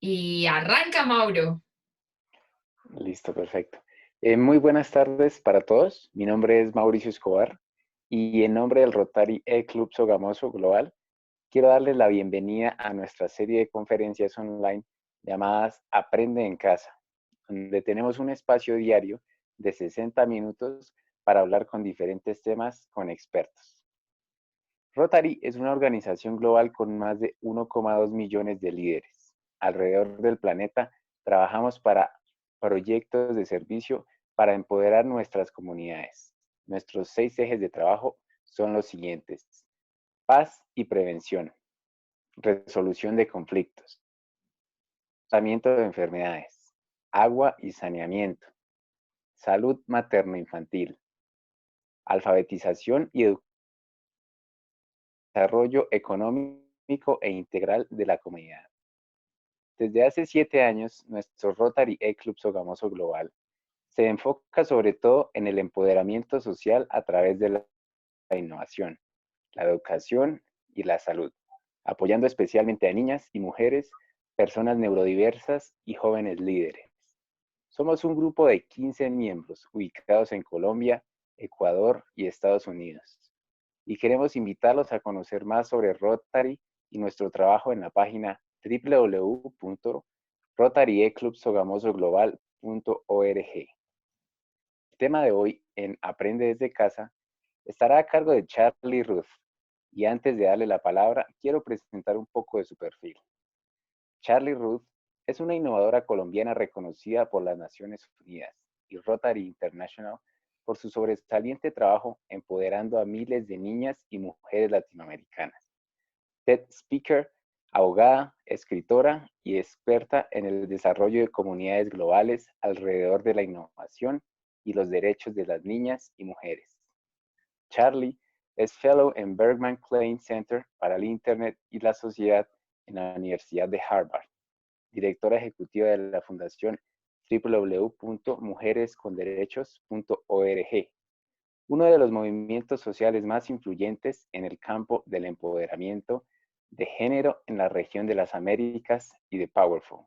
Y arranca, Mauro. Listo, perfecto. Muy buenas tardes para todos. Mi nombre es Mauricio Escobar y en nombre del Rotary E-Club Sogamoso Global, quiero darles la bienvenida a nuestra serie de conferencias online llamadas Aprende en Casa, donde tenemos un espacio diario de 60 minutos para hablar con diferentes temas con expertos. Rotary es una organización global con más de 1,2 millones de líderes. Alrededor del planeta trabajamos para proyectos de servicio para empoderar nuestras comunidades. Nuestros 6 ejes de trabajo son los siguientes: paz y prevención, resolución de conflictos, tratamiento de enfermedades, agua y saneamiento, salud materno-infantil, alfabetización y desarrollo económico e integral de la comunidad. Desde hace 7 años, nuestro Rotary E-Club Sogamoso Global se enfoca sobre todo en el empoderamiento social a través de la innovación, la educación y la salud, apoyando especialmente a niñas y mujeres, personas neurodiversas y jóvenes líderes. Somos un grupo de 15 miembros ubicados en Colombia, Ecuador y Estados Unidos. Y queremos invitarlos a conocer más sobre Rotary y nuestro trabajo en la página www.rotaryeclubsogamosoglobal.org. El tema de hoy en Aprende desde casa estará a cargo de Charlie Ruth. Y antes de darle la palabra, quiero presentar un poco de su perfil. Charlie Ruth es una innovadora colombiana reconocida por las Naciones Unidas y Rotary International por su sobresaliente trabajo empoderando a miles de niñas y mujeres latinoamericanas. TED Speaker, abogada, escritora y experta en el desarrollo de comunidades globales alrededor de la innovación y los derechos de las niñas y mujeres. Charlie es Fellow en Bergman Klein Center para el Internet y la Sociedad en la Universidad de Harvard, directora ejecutiva de la Fundación www.mujeresconderechos.org, uno de los movimientos sociales más influyentes en el campo del empoderamiento de género en la región de las Américas y de Powerful.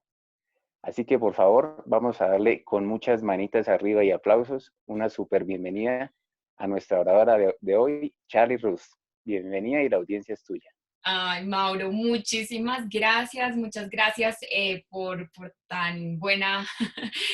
Así que por favor, vamos a darle con muchas manitas arriba y aplausos una súper bienvenida a nuestra oradora de hoy, Charlie Ruth. Bienvenida y la audiencia es tuya. Ay, Mauro, muchísimas gracias, muchas gracias por tan buena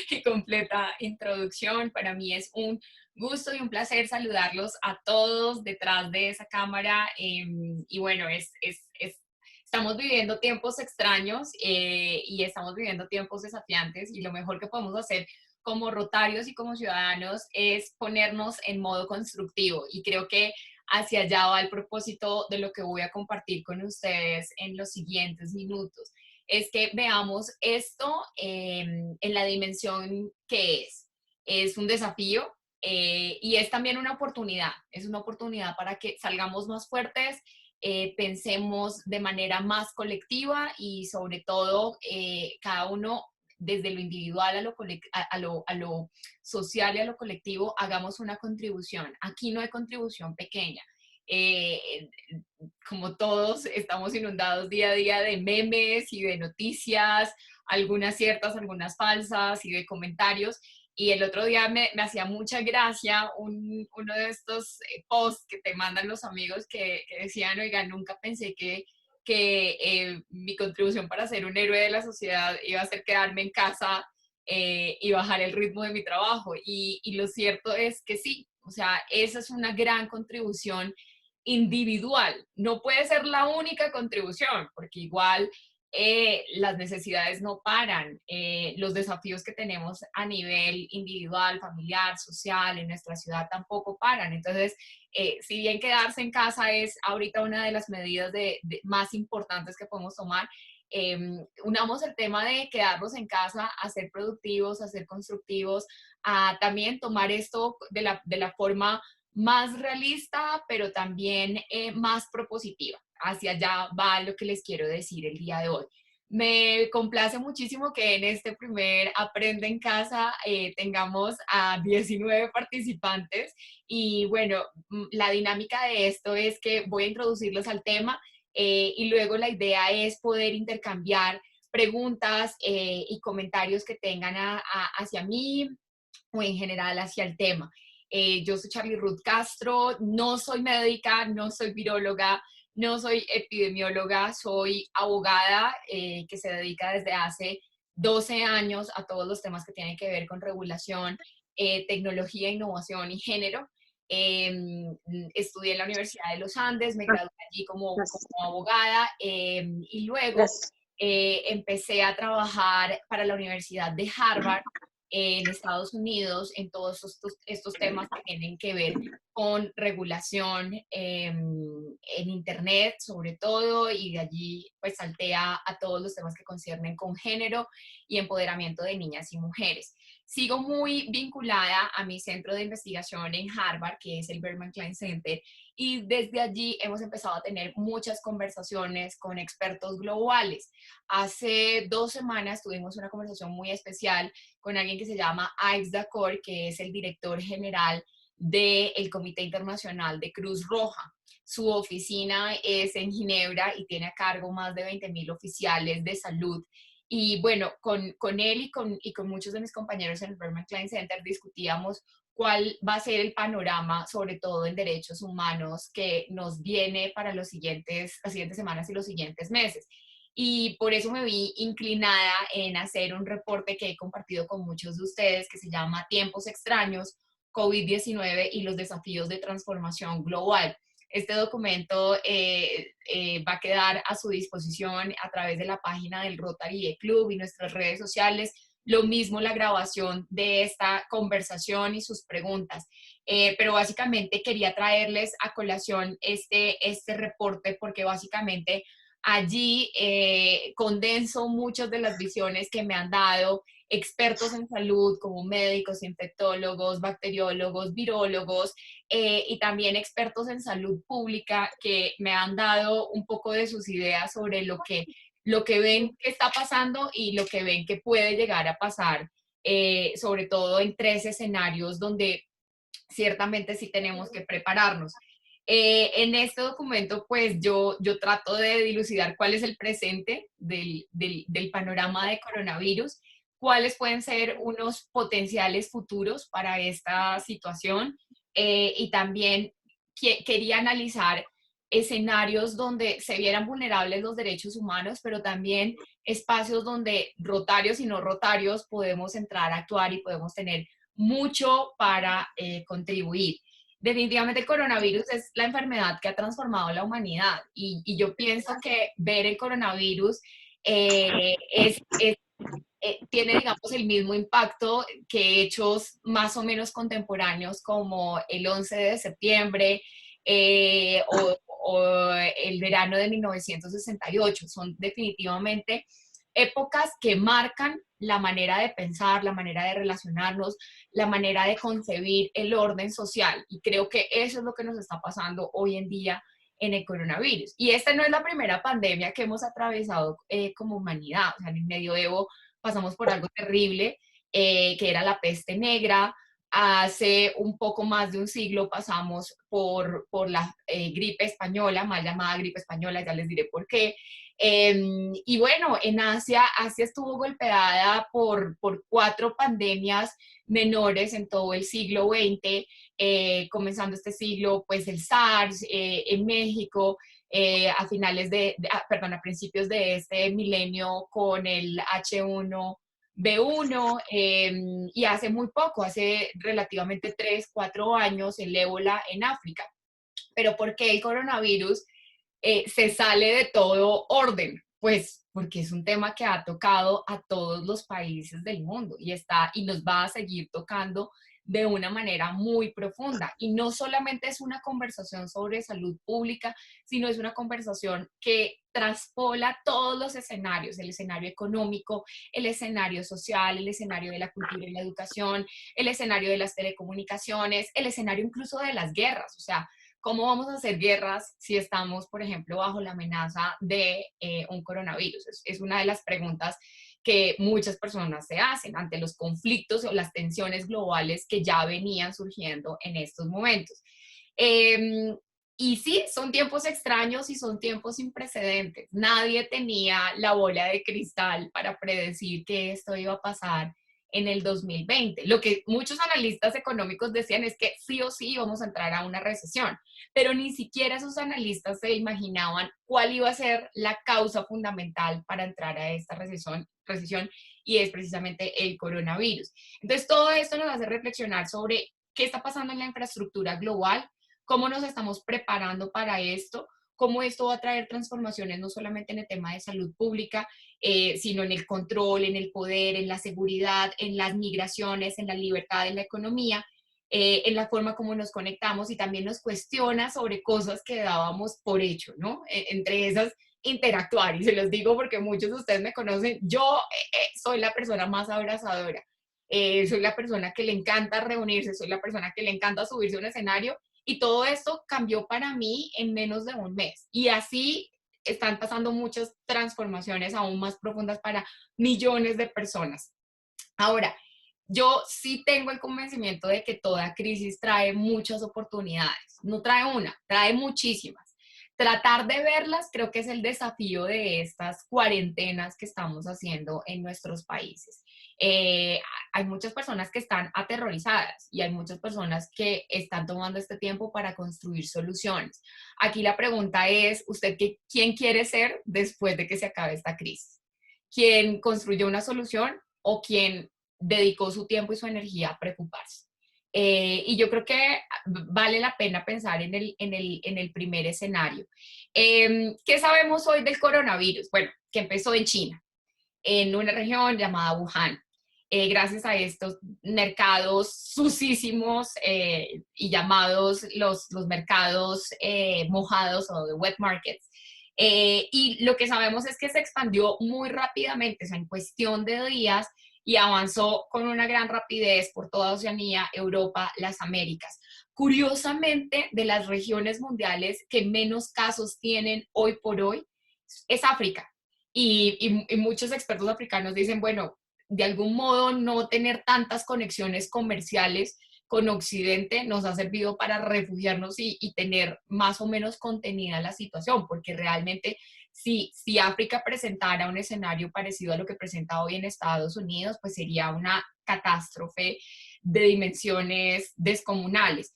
y completa introducción. Para mí es un gusto y un placer saludarlos a todos detrás de esa cámara. Y bueno, estamos viviendo tiempos extraños y estamos viviendo tiempos desafiantes y lo mejor que podemos hacer como rotarios y como ciudadanos es ponernos en modo constructivo. Y creo que hacia allá va el propósito de lo que voy a compartir con ustedes en los siguientes minutos. Es que veamos esto en la dimensión que es. Es un desafío y es también una oportunidad. Es una oportunidad para que salgamos más fuertes, pensemos de manera más colectiva y sobre todo cada uno desde lo individual a lo social y a lo colectivo, hagamos una contribución. Aquí no hay contribución pequeña. Eh, Como todos, estamos inundados día a día de memes y de noticias, algunas ciertas, algunas falsas y de comentarios. Y el otro día me hacía mucha gracia uno de estos posts que te mandan los amigos que decían, oiga, nunca pensé que mi contribución para ser un héroe de la sociedad iba a ser quedarme en casa y bajar el ritmo de mi trabajo. Y lo cierto es que sí, o sea, esa es una gran contribución individual. No puede ser la única contribución, porque igual las necesidades no paran, los desafíos que tenemos a nivel individual, familiar, social, en nuestra ciudad tampoco paran. Entonces, si bien quedarse en casa es ahorita una de las medidas más importantes que podemos tomar, eh, unamos el tema de quedarnos en casa a ser productivos, a ser constructivos, a también tomar esto de la forma más realista, pero también más propositiva. Hacia allá va lo que les quiero decir el día de hoy. Me complace muchísimo que en este primer Aprende en Casa tengamos a 19 participantes y bueno, la dinámica de esto es que voy a introducirlos al tema y luego la idea es poder intercambiar preguntas y comentarios que tengan hacia mí o en general hacia el tema. Yo soy Charlie Ruth Castro, no soy médica, no soy viróloga, no soy epidemióloga, soy abogada que se dedica desde hace 12 años a todos los temas que tienen que ver con regulación, tecnología, innovación y género. Eh, Estudié en la Universidad de los Andes, me gradué allí como abogada y luego Gracias. empecé a trabajar para la Universidad de Harvard en Estados Unidos en todos estos temas que tienen que ver con regulación en Internet, sobre todo, y de allí pues salté a todos los temas que conciernen con género y empoderamiento de niñas y mujeres. Sigo muy vinculada a mi centro de investigación en Harvard, que es el Berkman Klein Center, y desde allí hemos empezado a tener muchas conversaciones con expertos globales. Hace 2 semanas tuvimos una conversación muy especial con alguien que se llama Yves Dacor, que es el director general del Comité Internacional de Cruz Roja. Su oficina es en Ginebra y tiene a cargo más de 20.000 oficiales de salud. Y bueno, con él y con muchos de mis compañeros en el Berkman Klein Center discutíamos cuál va a ser el panorama, sobre todo en derechos humanos, que nos viene para las siguientes semanas y los siguientes meses. Y por eso me vi inclinada en hacer un reporte que he compartido con muchos de ustedes, que se llama Tiempos extraños, COVID-19 y los desafíos de transformación global. Este documento va a quedar a su disposición a través de la página del Rotary Club y nuestras redes sociales. Lo mismo la grabación de esta conversación y sus preguntas. Pero básicamente quería traerles a colación este reporte porque básicamente allí condenso muchas de las visiones que me han dado expertos en salud como médicos, infectólogos, bacteriólogos, virólogos y también expertos en salud pública que me han dado un poco de sus ideas sobre lo que ven que está pasando y lo que ven que puede llegar a pasar, sobre todo en 3 escenarios donde ciertamente sí tenemos que prepararnos. En este documento, pues yo trato de dilucidar cuál es el presente del panorama de coronavirus, cuáles pueden ser unos potenciales futuros para esta situación y también quería analizar escenarios donde se vieran vulnerables los derechos humanos, pero también espacios donde rotarios y no rotarios podemos entrar a actuar y podemos tener mucho para contribuir. Definitivamente el coronavirus es la enfermedad que ha transformado la humanidad y yo pienso que ver el coronavirus tiene, digamos, el mismo impacto que hechos más o menos contemporáneos como el 11 de septiembre o el verano de 1968. Son definitivamente épocas que marcan la manera de pensar, la manera de relacionarnos, la manera de concebir el orden social. Y creo que eso es lo que nos está pasando hoy en día en el coronavirus. Y esta no es la primera pandemia que hemos atravesado como humanidad. O sea, en el medioevo pasamos por algo terrible, que era la peste negra. Hace un poco más de un siglo pasamos por la gripe española, mal llamada gripe española, ya les diré por qué. Y bueno, en Asia estuvo golpeada por 4 pandemias menores en todo el siglo XX, comenzando este siglo, pues el SARS en México, a principios de este milenio con el H1B1 y hace muy poco, hace relativamente 3, 4 años, el ébola en África. Pero ¿por qué el coronavirus se sale de todo orden? Pues porque es un tema que ha tocado a todos los países del mundo y nos va a seguir tocando de una manera muy profunda. Y no solamente es una conversación sobre salud pública, sino es una conversación que traspola todos los escenarios, el escenario económico, el escenario social, el escenario de la cultura y la educación, el escenario de las telecomunicaciones, el escenario incluso de las guerras. O sea, ¿cómo vamos a hacer guerras si estamos, por ejemplo, bajo la amenaza de un coronavirus? Es una de las preguntas que muchas personas se hacen ante los conflictos o las tensiones globales que ya venían surgiendo en estos momentos. Y sí, son tiempos extraños y son tiempos sin precedentes. Nadie tenía la bola de cristal para predecir que esto iba a pasar en el 2020. Lo que muchos analistas económicos decían es que sí o sí íbamos a entrar a una recesión, pero ni siquiera esos analistas se imaginaban cuál iba a ser la causa fundamental para entrar a esta recesión y es precisamente el coronavirus. Entonces, todo esto nos hace reflexionar sobre qué está pasando en la infraestructura global, cómo nos estamos preparando para esto, cómo esto va a traer transformaciones no solamente en el tema de salud pública, sino en el control, en el poder, en la seguridad, en las migraciones, en la libertad, en la economía, en la forma como nos conectamos y también nos cuestiona sobre cosas que dábamos por hecho, ¿no? Entre esas, interactuar, y se los digo porque muchos de ustedes me conocen, yo soy la persona más abrazadora, soy la persona que le encanta reunirse, soy la persona que le encanta subirse a un escenario y todo esto cambió para mí en menos de un mes. Y así están pasando muchas transformaciones aún más profundas para millones de personas. Ahora, yo sí tengo el convencimiento de que toda crisis trae muchas oportunidades. No trae una, trae muchísimas. Tratar de verlas creo que es el desafío de estas cuarentenas que estamos haciendo en nuestros países. Eh, Hay muchas personas que están aterrorizadas y hay muchas personas que están tomando este tiempo para construir soluciones. Aquí la pregunta es, ¿usted quién quiere ser después de que se acabe esta crisis? ¿Quién construyó una solución o quién dedicó su tiempo y su energía a preocuparse? Y yo creo que vale la pena pensar en el primer escenario. ¿Qué sabemos hoy del coronavirus? Bueno, que empezó en China, en una región llamada Wuhan. Gracias a estos mercados sucísimos y llamados los mercados mojados o de wet markets. Y lo que sabemos es que se expandió muy rápidamente, o sea, en cuestión de días, y avanzó con una gran rapidez por toda Oceanía, Europa, las Américas. Curiosamente, de las regiones mundiales que menos casos tienen hoy por hoy, es África. Y muchos expertos africanos dicen, bueno, de algún modo no tener tantas conexiones comerciales con Occidente nos ha servido para refugiarnos y tener más o menos contenida la situación, porque realmente si África presentara un escenario parecido a lo que presenta hoy en Estados Unidos, pues sería una catástrofe de dimensiones descomunales.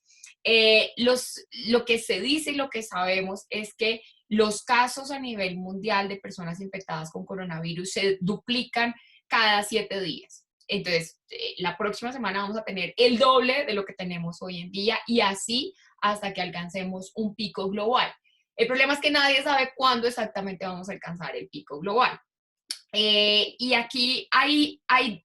Lo que se dice y lo que sabemos es que los casos a nivel mundial de personas infectadas con coronavirus se duplican cada 7 días. Entonces, la próxima semana vamos a tener el doble de lo que tenemos hoy en día y así hasta que alcancemos un pico global. El problema es que nadie sabe cuándo exactamente vamos a alcanzar el pico global. Y aquí hay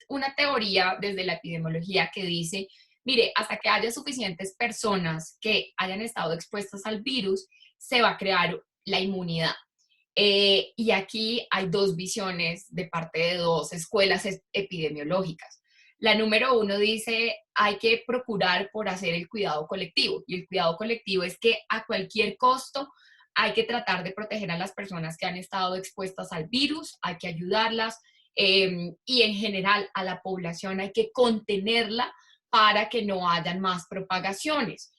una teoría desde la epidemiología que dice, mire, hasta que haya suficientes personas que hayan estado expuestas al virus, se va a crear la inmunidad. Y aquí hay dos visiones de parte de dos escuelas epidemiológicas. La número uno dice, hay que procurar por hacer el cuidado colectivo. Y el cuidado colectivo es que a cualquier costo hay que tratar de proteger a las personas que han estado expuestas al virus, hay que ayudarlas y en general a la población hay que contenerla para que no hayan más propagaciones.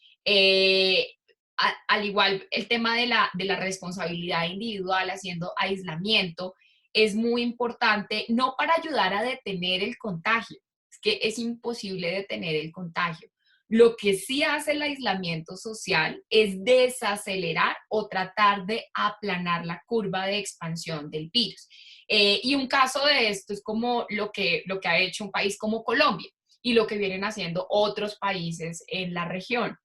Al igual, el tema de la responsabilidad individual haciendo aislamiento es muy importante, no para ayudar a detener el contagio, es que es imposible detener el contagio. Lo que sí hace el aislamiento social es desacelerar o tratar de aplanar la curva de expansión del virus. Y un caso de esto es como lo que ha hecho un país como Colombia y lo que vienen haciendo otros países en la región.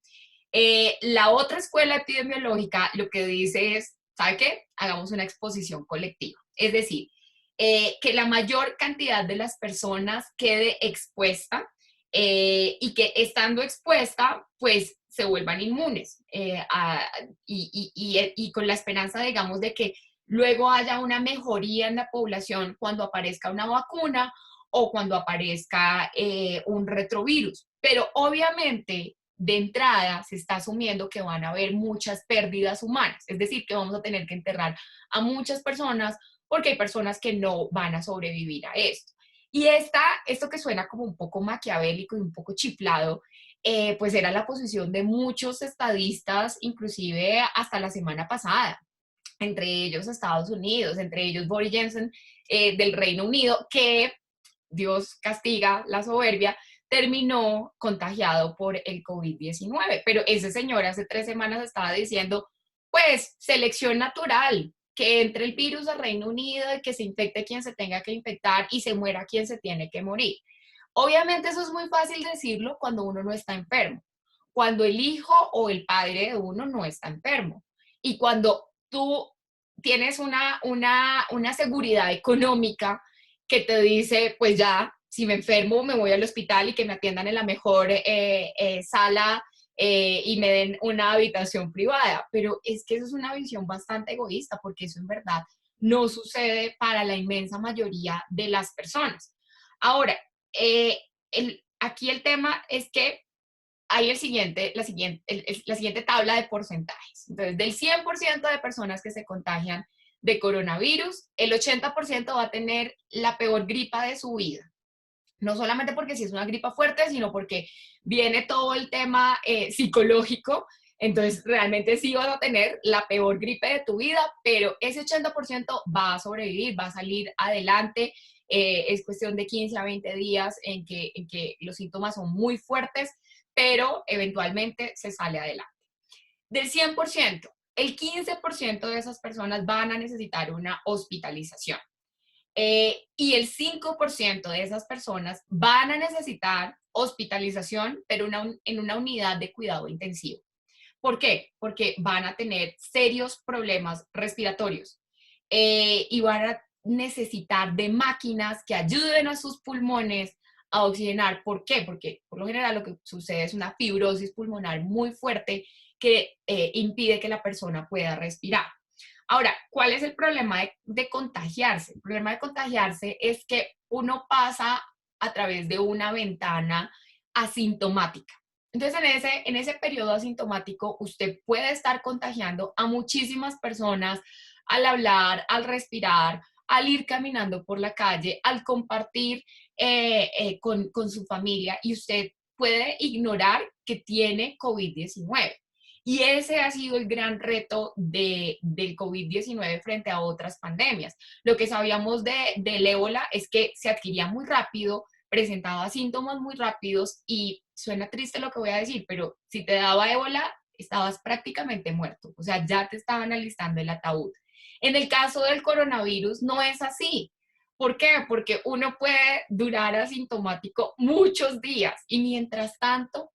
La otra escuela epidemiológica lo que dice es, ¿sabe qué? Hagamos una exposición colectiva. Es decir, que la mayor cantidad de las personas quede expuesta y que estando expuesta, pues se vuelvan inmunes y con la esperanza, digamos, de que luego haya una mejoría en la población cuando aparezca una vacuna o cuando aparezca un retrovirus. Pero obviamente de entrada se está asumiendo que van a haber muchas pérdidas humanas, es decir, que vamos a tener que enterrar a muchas personas porque hay personas que no van a sobrevivir a esto. Y esto que suena como un poco maquiavélico y un poco chiflado, pues era la posición de muchos estadistas, inclusive hasta la semana pasada, entre ellos Estados Unidos, entre ellos Boris Johnson del Reino Unido, que Dios castiga la soberbia, terminó contagiado por el COVID-19. Pero ese señor hace 3 semanas estaba diciendo, pues, selección natural, que entre el virus al Reino Unido y que se infecte quien se tenga que infectar y se muera quien se tiene que morir. Obviamente eso es muy fácil decirlo cuando uno no está enfermo, cuando el hijo o el padre de uno no está enfermo y cuando tú tienes una seguridad económica que te dice, pues ya, si me enfermo me voy al hospital y que me atiendan en la mejor sala y me den una habitación privada. Pero es que eso es una visión bastante egoísta porque eso en verdad no sucede para la inmensa mayoría de las personas. Ahora, aquí el tema es que hay la siguiente tabla de porcentajes. Entonces, del 100% de personas que se contagian de coronavirus, el 80% va a tener la peor gripa de su vida. No solamente porque si es una gripa fuerte, sino porque viene todo el tema psicológico. Entonces, realmente sí vas a tener la peor gripe de tu vida, pero ese 80% va a sobrevivir, va a salir adelante. Es cuestión de 15 a 20 días en que los síntomas son muy fuertes, pero eventualmente se sale adelante. Del 100%, el 15% de esas personas van a necesitar una hospitalización. Y el 5% de esas personas van a necesitar hospitalización, pero en una unidad de cuidado intensivo. ¿Por qué? Porque van a tener serios problemas respiratorios y van a necesitar de máquinas que ayuden a sus pulmones a oxigenar. ¿Por qué? Porque por lo general lo que sucede es una fibrosis pulmonar muy fuerte que impide que la persona pueda respirar. Ahora, ¿cuál es el problema de contagiarse? El problema de contagiarse es que uno pasa a través de una ventana asintomática. Entonces, en ese periodo asintomático, usted puede estar contagiando a muchísimas personas al hablar, al respirar, al ir caminando por la calle, al compartir con su familia y usted puede ignorar que tiene COVID-19. Y ese ha sido el gran reto del COVID-19 frente a otras pandemias. Lo que sabíamos del ébola es que se adquiría muy rápido, presentaba síntomas muy rápidos y suena triste lo que voy a decir, pero si te daba ébola, estabas prácticamente muerto, o sea, ya te estaban alistando el ataúd. En el caso del coronavirus no es así. ¿Por qué? Porque uno puede durar asintomático muchos días y mientras tanto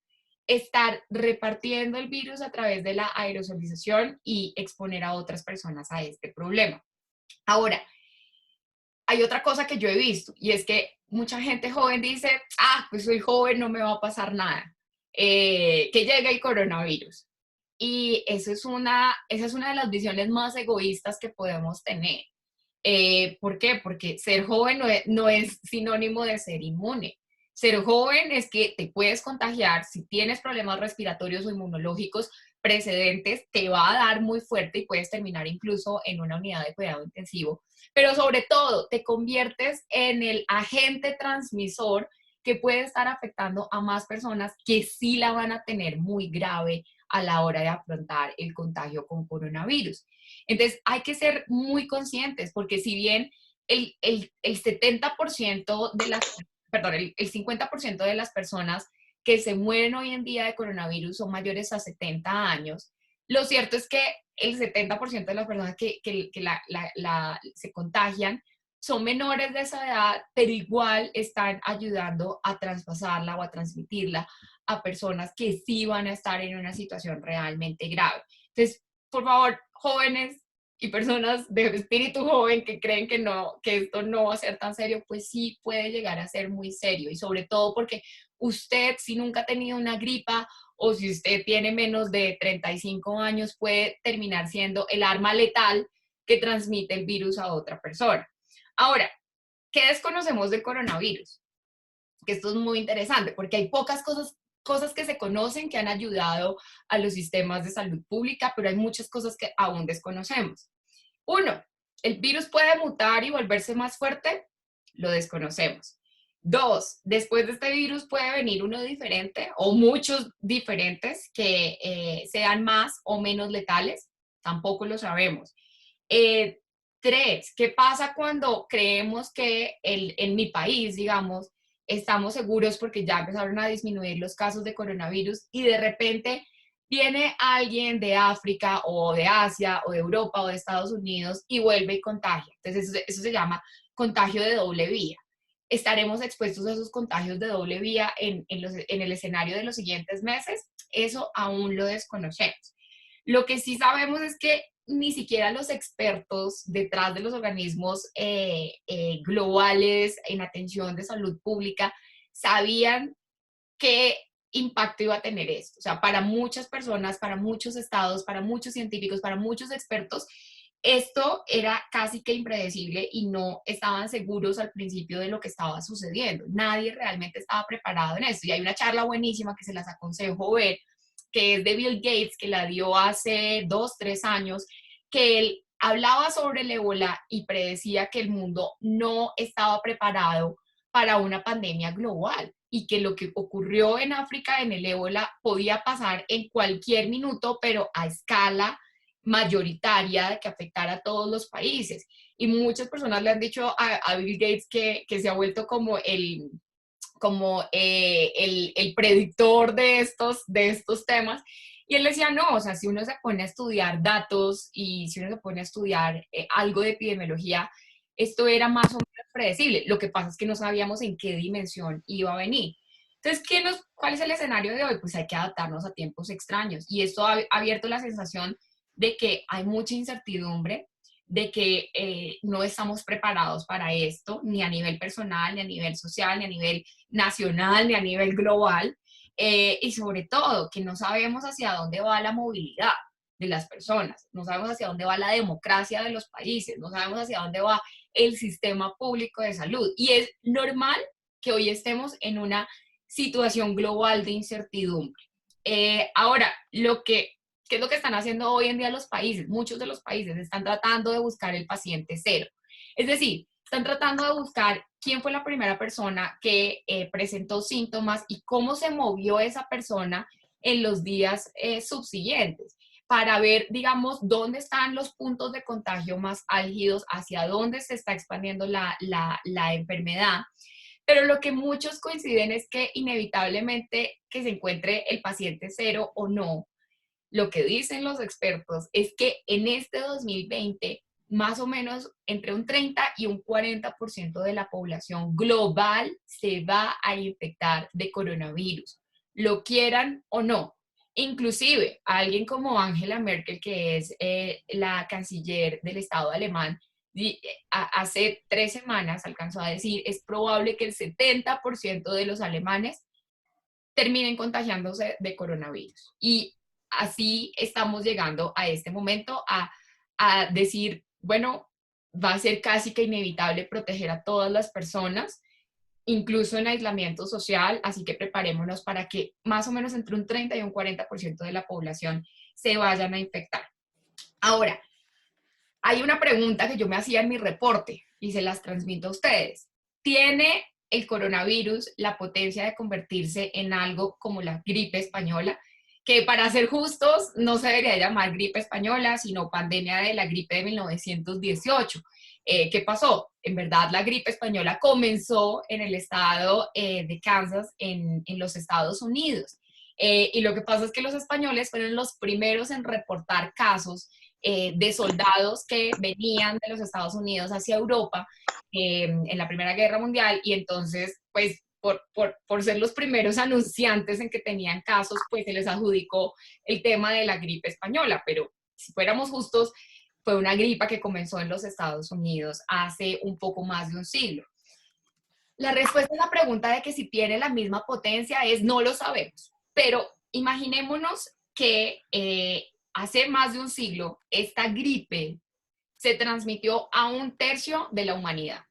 estar repartiendo el virus a través de la aerosolización y exponer a otras personas a este problema. Ahora, hay otra cosa que yo he visto y es que mucha gente joven dice, pues soy joven, no me va a pasar nada, que llegue el coronavirus. Y esa es una de las visiones más egoístas que podemos tener. ¿Por qué? Porque ser joven no es sinónimo de ser inmune. Ser joven es que te puedes contagiar, si tienes problemas respiratorios o inmunológicos precedentes, te va a dar muy fuerte y puedes terminar incluso en una unidad de cuidado intensivo. Pero sobre todo, te conviertes en el agente transmisor que puede estar afectando a más personas que sí la van a tener muy grave a la hora de afrontar el contagio con coronavirus. Entonces, hay que ser muy conscientes, porque si bien el 70% de las, perdón, el 50% de las personas que se mueren hoy en día de coronavirus son mayores a 70 años, lo cierto es que el 70% de las personas que se contagian son menores de esa edad, pero igual están ayudando a traspasarla o a transmitirla a personas que sí van a estar en una situación realmente grave. Entonces, por favor, jóvenes y personas de espíritu joven que creen que no, que esto no va a ser tan serio, pues sí puede llegar a ser muy serio. Y sobre todo porque usted, si nunca ha tenido una gripa o si usted tiene menos de 35 años, puede terminar siendo el arma letal que transmite el virus a otra persona. Ahora, ¿qué desconocemos del coronavirus? Que esto es muy interesante porque hay pocas cosas que se conocen que han ayudado a los sistemas de salud pública, pero hay muchas cosas que aún desconocemos. Uno, ¿el virus puede mutar y volverse más fuerte? Lo desconocemos. Dos, después de este virus puede venir uno diferente o muchos diferentes que sean más o menos letales, tampoco lo sabemos. Eh, Tres, ¿qué pasa cuando creemos que en mi país, digamos, estamos seguros porque ya empezaron a disminuir los casos de coronavirus y de repente viene alguien de África o de Asia o de Europa o de Estados Unidos y vuelve y contagia? Entonces eso se llama contagio de doble vía. ¿Estaremos expuestos a esos contagios de doble vía en el escenario de los siguientes meses? Eso aún lo desconocemos. Lo que sí sabemos es que ni siquiera los expertos detrás de los organismos globales en atención de salud pública sabían qué impacto iba a tener esto. O sea, para muchas personas, para muchos estados, para muchos científicos, para muchos expertos, esto era casi que impredecible y no estaban seguros al principio de lo que estaba sucediendo. Nadie realmente estaba preparado en esto. Y hay una charla buenísima que se las aconsejo ver, que es de Bill Gates, que la dio hace 2, 3 años, que él hablaba sobre el ébola y predecía que el mundo no estaba preparado para una pandemia global y que lo que ocurrió en África en el ébola podía pasar en cualquier minuto, pero a escala mayoritaria que afectara a todos los países. Y muchas personas le han dicho a Bill Gates que se ha vuelto como el predictor de estos temas. Y él decía, no, o sea, si uno se pone a estudiar datos y si uno se pone a estudiar algo de epidemiología, esto era más o menos predecible. Lo que pasa es que no sabíamos en qué dimensión iba a venir. Entonces, ¿cuál es el escenario de hoy? Pues hay que adaptarnos a tiempos extraños. Y esto ha abierto la sensación de que hay mucha incertidumbre, de que no estamos preparados para esto, ni a nivel personal, ni a nivel social, ni a nivel nacional, ni a nivel global, y sobre todo que no sabemos hacia dónde va la movilidad de las personas, no sabemos hacia dónde va la democracia de los países, no sabemos hacia dónde va el sistema público de salud. Y es normal que hoy estemos en una situación global de incertidumbre. Ahora, ¿qué es lo que están haciendo hoy en día los países? Muchos de los países están tratando de buscar el paciente cero. Es decir, están tratando de buscar quién fue la primera persona que presentó síntomas y cómo se movió esa persona en los días subsiguientes para ver, digamos, dónde están los puntos de contagio más álgidos, hacia dónde se está expandiendo la enfermedad. Pero lo que muchos coinciden es que inevitablemente que se encuentre el paciente cero o no, lo que dicen los expertos es que en este 2020, más o menos entre un 30 y un 40% de la población global se va a infectar de coronavirus, lo quieran o no. Inclusive, alguien como Angela Merkel, que es la canciller del Estado alemán, hace 3 semanas alcanzó a decir, es probable que el 70% de los alemanes terminen contagiándose de coronavirus. Y así estamos llegando a este momento a decir, bueno, va a ser casi que inevitable proteger a todas las personas, incluso en aislamiento social, así que preparémonos para que más o menos entre un 30 y un 40% de la población se vayan a infectar. Ahora, hay una pregunta que yo me hacía en mi reporte y se las transmito a ustedes. ¿Tiene el coronavirus la potencia de convertirse en algo como la gripe española? Que para ser justos no se debería llamar gripe española, sino pandemia de la gripe de 1918. ¿Qué pasó? En verdad la gripe española comenzó en el estado de Kansas, en los Estados Unidos. Y lo que pasa es que los españoles fueron los primeros en reportar casos de soldados que venían de los Estados Unidos hacia Europa en la Primera Guerra Mundial, y entonces, pues, por ser los primeros anunciantes en que tenían casos, pues se les adjudicó el tema de la gripe española, pero si fuéramos justos, fue una gripa que comenzó en los Estados Unidos hace un poco más de un siglo. La respuesta a la pregunta de que si tiene la misma potencia es no lo sabemos, pero imaginémonos que hace más de un siglo esta gripe se transmitió a 1/3 de la humanidad.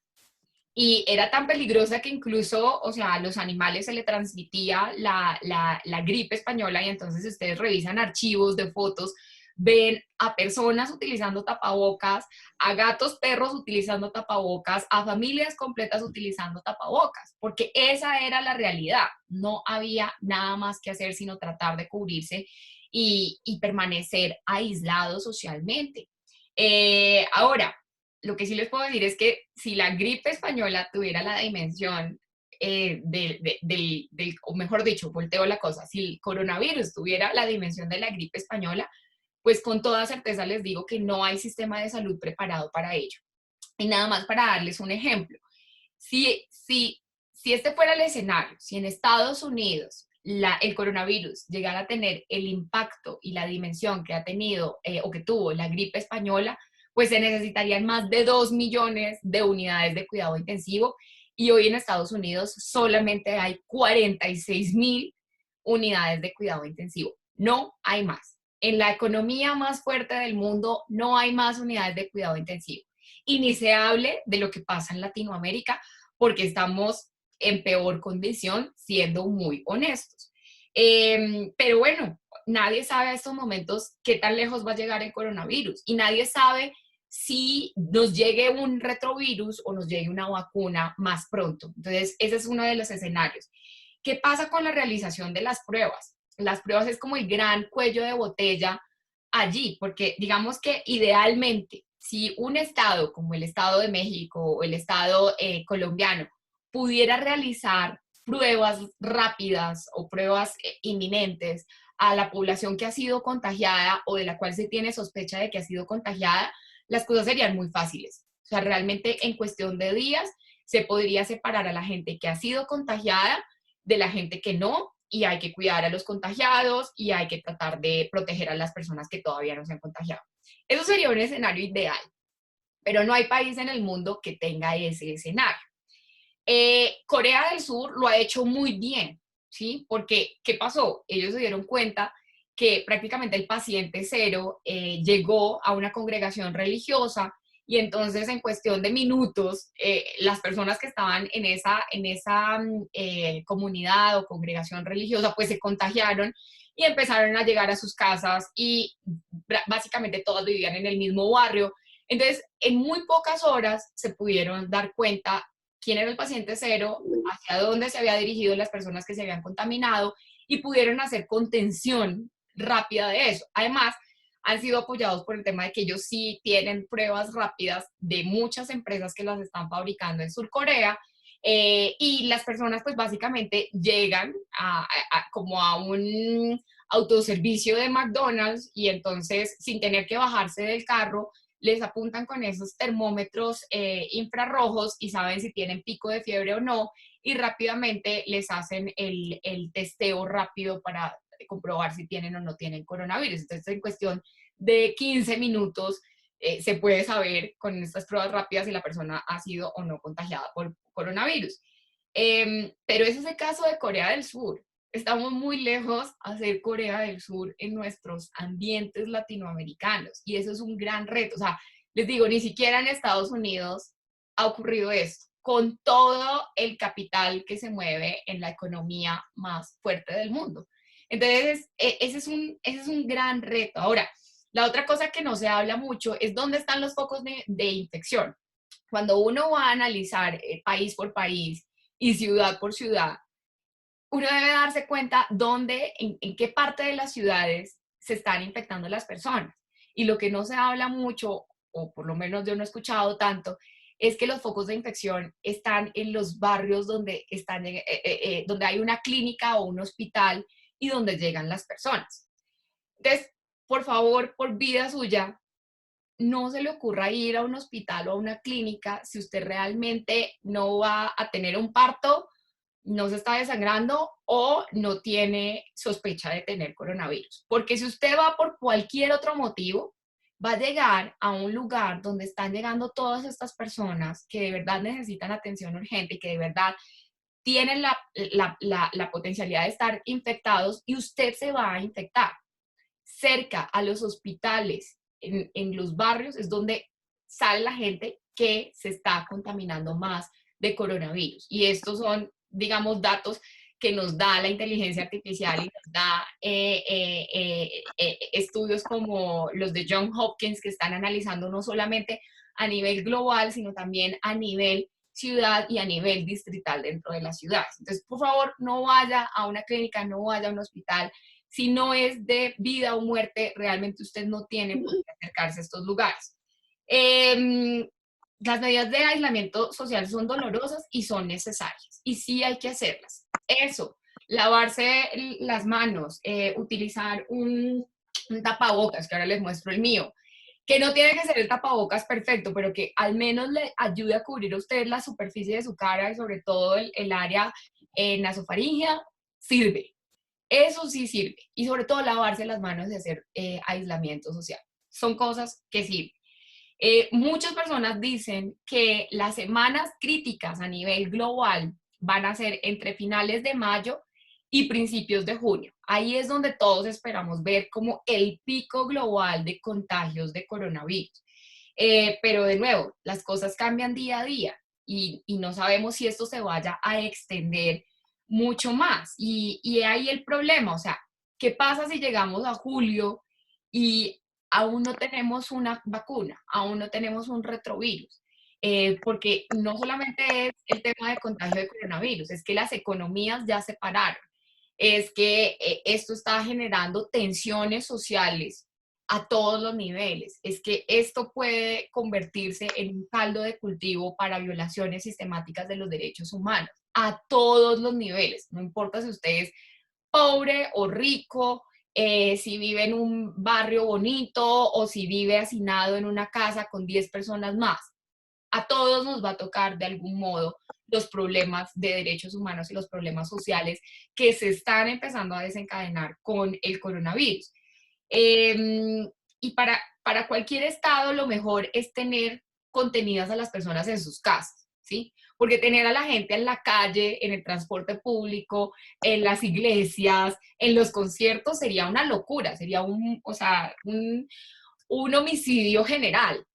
Y era tan peligrosa que incluso, o sea, a los animales se le transmitía la gripe española, y entonces ustedes revisan archivos de fotos, ven a personas utilizando tapabocas, a gatos, perros utilizando tapabocas, a familias completas utilizando tapabocas, porque esa era la realidad. No había nada más que hacer sino tratar de cubrirse y permanecer aislados socialmente. Ahora, lo que sí les puedo decir es que si la gripe española tuviera la dimensión o mejor dicho, volteo la cosa, si el coronavirus tuviera la dimensión de la gripe española, pues con toda certeza les digo que no hay sistema de salud preparado para ello. Y nada más para darles un ejemplo, si este fuera el escenario, si en Estados Unidos el coronavirus llegara a tener el impacto y la dimensión que ha tenido o que tuvo la gripe española, pues se necesitarían más de 2 millones de unidades de cuidado intensivo y hoy en Estados Unidos solamente hay 46,000 unidades de cuidado intensivo. No hay más. En la economía más fuerte del mundo no hay más unidades de cuidado intensivo. Y ni se hable de lo que pasa en Latinoamérica, porque estamos en peor condición, siendo muy honestos. Pero bueno, nadie sabe a estos momentos qué tan lejos va a llegar el coronavirus y nadie sabe si nos llegue un retrovirus o nos llegue una vacuna más pronto. Entonces, ese es uno de los escenarios. ¿Qué pasa con la realización de las pruebas? Las pruebas es como el gran cuello de botella allí, porque digamos que idealmente, si un estado como el Estado de México o el Estado colombiano pudiera realizar pruebas rápidas o pruebas inminentes a la población que ha sido contagiada o de la cual se tiene sospecha de que ha sido contagiada, las cosas serían muy fáciles. O sea, realmente en cuestión de días se podría separar a la gente que ha sido contagiada de la gente que no, y hay que cuidar a los contagiados y hay que tratar de proteger a las personas que todavía no se han contagiado. Eso sería un escenario ideal, pero no hay país en el mundo que tenga ese escenario. Corea del Sur lo ha hecho muy bien, ¿sí? Porque, ¿qué pasó? Ellos se dieron cuenta que prácticamente el paciente cero llegó a una congregación religiosa y entonces en cuestión de minutos las personas que estaban en esa comunidad o congregación religiosa pues se contagiaron y empezaron a llegar a sus casas y básicamente todas vivían en el mismo barrio. Entonces, en muy pocas horas se pudieron dar cuenta quién era el paciente cero, hacia dónde se había dirigido las personas que se habían contaminado y pudieron hacer contención rápida de eso. Además, han sido apoyados por el tema de que ellos sí tienen pruebas rápidas de muchas empresas que las están fabricando en Sur Corea y las personas pues básicamente llegan como a un autoservicio de McDonald's y entonces sin tener que bajarse del carro les apuntan con esos termómetros infrarrojos y saben si tienen pico de fiebre o no y rápidamente les hacen el testeo rápido para comprobar si tienen o no tienen coronavirus. Entonces, en cuestión de 15 minutos se puede saber con estas pruebas rápidas si la persona ha sido o no contagiada por coronavirus. Pero ese es el caso de Corea del Sur. Estamos muy lejos a ser Corea del Sur en nuestros ambientes latinoamericanos y eso es un gran reto. O sea, les digo, ni siquiera en Estados Unidos ha ocurrido esto, con todo el capital que se mueve en la economía más fuerte del mundo. Entonces, ese es un gran reto. Ahora, la otra cosa que no se habla mucho es dónde están los focos de infección. Cuando uno va a analizar país por país y ciudad por ciudad, uno debe darse cuenta dónde, en qué parte de las ciudades se están infectando las personas. Y lo que no se habla mucho, o por lo menos yo no he escuchado tanto, es que los focos de infección están en los barrios donde hay una clínica o un hospital y donde llegan las personas. Entonces, por favor, por vida suya, no se le ocurra ir a un hospital o a una clínica si usted realmente no va a tener un parto, no se está desangrando o no tiene sospecha de tener coronavirus. Porque si usted va por cualquier otro motivo, va a llegar a un lugar donde están llegando todas estas personas que de verdad necesitan atención urgente y que de verdad tienen la potencialidad de estar infectados y usted se va a infectar. Cerca a los hospitales, en los barrios, es donde sale la gente que se está contaminando más de coronavirus. Y estos son, digamos, datos que nos da la inteligencia artificial y nos da estudios como los de Johns Hopkins, que están analizando no solamente a nivel global, sino también a nivel ciudad y a nivel distrital dentro de las ciudades. Entonces, por favor, no vaya a una clínica, no vaya a un hospital. Si no es de vida o muerte, realmente usted no tiene por qué acercarse a estos lugares. Las medidas de aislamiento social son dolorosas y son necesarias. Y sí hay que hacerlas. Eso, lavarse las manos, utilizar un tapabocas, que ahora les muestro el mío, que no tiene que ser el tapabocas perfecto, pero que al menos le ayude a cubrir a usted la superficie de su cara y sobre todo el área nasofaringea, sirve. Eso sí sirve. Y sobre todo lavarse las manos y hacer aislamiento social. Son cosas que sirven. Muchas personas dicen que las semanas críticas a nivel global van a ser entre finales de mayo y principios de junio. Ahí es donde todos esperamos ver como el pico global de contagios de coronavirus. Pero de nuevo, las cosas cambian día a día y no sabemos si esto se vaya a extender mucho más. Y ahí el problema, o sea, ¿qué pasa si llegamos a julio y aún no tenemos una vacuna, aún no tenemos un retrovirus? Porque no solamente es el tema de contagio de coronavirus, es que las economías ya se pararon, es que esto está generando tensiones sociales a todos los niveles, es que esto puede convertirse en un caldo de cultivo para violaciones sistemáticas de los derechos humanos, a todos los niveles, no importa si usted es pobre o rico, si vive en un barrio bonito o si vive hacinado en una casa con 10 personas más. A todos nos va a tocar de algún modo los problemas de derechos humanos y los problemas sociales que se están empezando a desencadenar con el coronavirus. Y para cualquier estado lo mejor es tener contenidas a las personas en sus casas, ¿sí? Porque tener a la gente en la calle, en el transporte público, en las iglesias, en los conciertos sería una locura, sería o sea, un homicidio general.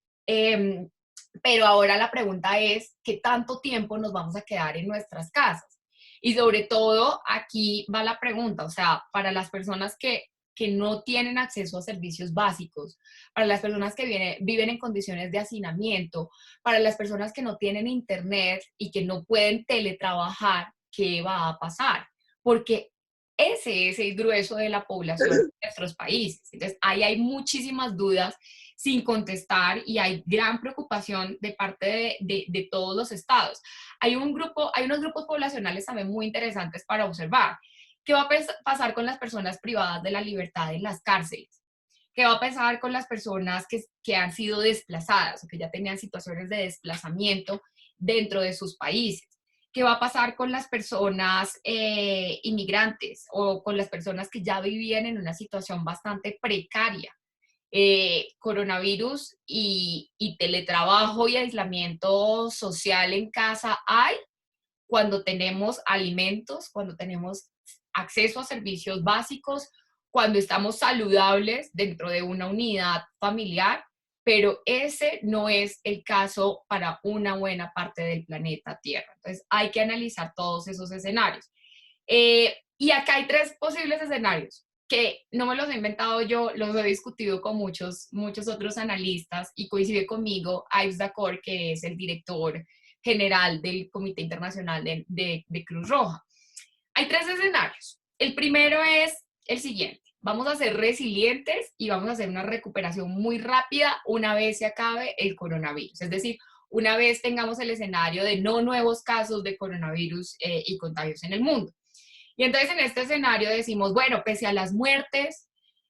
Pero ahora la pregunta es, ¿qué tanto tiempo nos vamos a quedar en nuestras casas? Y sobre todo, aquí va la pregunta, o sea, para las personas que no tienen acceso a servicios básicos, para las personas que viven en condiciones de hacinamiento, para las personas que no tienen internet y que no pueden teletrabajar, ¿qué va a pasar? Porque ese es el grueso de la población de nuestros países. Entonces, ahí hay muchísimas dudas sin contestar y hay gran preocupación de parte de todos los estados. Hay unos grupos poblacionales también muy interesantes para observar. ¿Qué va a pasar con las personas privadas de la libertad en las cárceles? ¿Qué va a pasar con las personas que han sido desplazadas o que ya tenían situaciones de desplazamiento dentro de sus países? ¿Qué va a pasar con las personas inmigrantes o con las personas que ya vivían en una situación bastante precaria? Coronavirus y teletrabajo y aislamiento social en casa hay cuando tenemos alimentos, cuando tenemos acceso a servicios básicos, cuando estamos saludables dentro de una unidad familiar, pero ese no es el caso para una buena parte del planeta Tierra. Entonces hay que analizar todos esos escenarios. Y acá hay tres posibles escenarios que no me los he inventado yo, los he discutido con muchos otros analistas y coincide conmigo Yves Dacor, que es el director general del Comité Internacional de Cruz Roja. Hay tres escenarios. El primero es el siguiente. Vamos a ser resilientes y vamos a hacer una recuperación muy rápida una vez se acabe el coronavirus. Es decir, una vez tengamos el escenario de no nuevos casos de coronavirus y contagios en el mundo. Y entonces en este escenario decimos, bueno, pese a las muertes,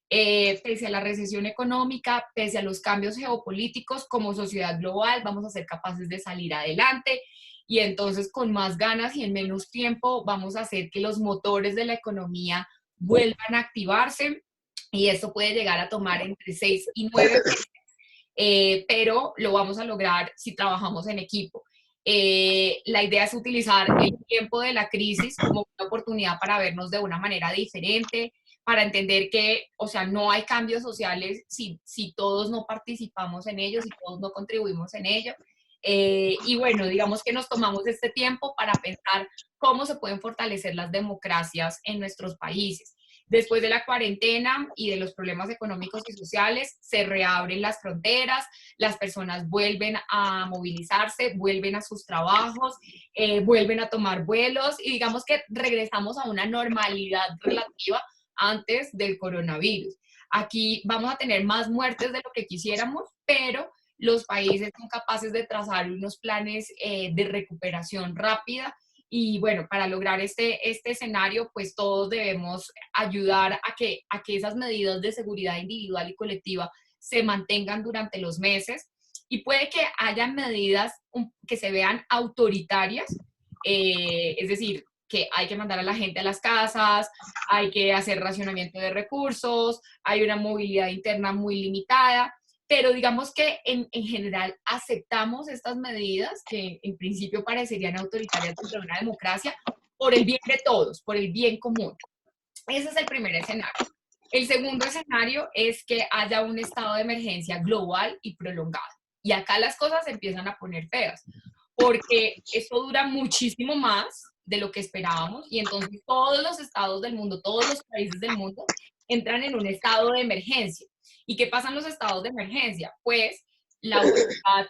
pese a la recesión económica, pese a los cambios geopolíticos, como sociedad global vamos a ser capaces de salir adelante y entonces con más ganas y en menos tiempo vamos a hacer que los motores de la economía vuelvan a activarse y esto puede llegar a tomar entre 6 y 9 meses, pero lo vamos a lograr si trabajamos en equipo. La idea es utilizar el tiempo de la crisis como una oportunidad para vernos de una manera diferente, para entender que, o sea, no hay cambios sociales si todos no participamos en ellos, si todos no contribuimos en ello. Y bueno, digamos que nos tomamos este tiempo para pensar cómo se pueden fortalecer las democracias en nuestros países. Después de la cuarentena y de los problemas económicos y sociales, se reabren las fronteras, las personas vuelven a movilizarse, vuelven a sus trabajos, vuelven a tomar vuelos y digamos que regresamos a una normalidad relativa antes del coronavirus. Aquí vamos a tener más muertes de lo que quisiéramos, pero los países son capaces de trazar unos planes de recuperación rápida y bueno, para lograr este escenario, pues todos debemos ayudar a que esas medidas de seguridad individual y colectiva se mantengan durante los meses y puede que haya medidas que se vean autoritarias, es decir, que hay que mandar a la gente a las casas, hay que hacer racionamiento de recursos, hay una movilidad interna muy limitada, pero digamos que en general aceptamos estas medidas que en principio parecerían autoritarias dentro de una democracia por el bien de todos, por el bien común. Ese es el primer escenario. El segundo escenario es que haya un estado de emergencia global y prolongado. Y acá las cosas se empiezan a poner feas, porque esto dura muchísimo más de lo que esperábamos y entonces todos los estados del mundo, todos los países del mundo entran en un estado de emergencia. ¿Y qué pasa en los estados de emergencia? Pues la autoridad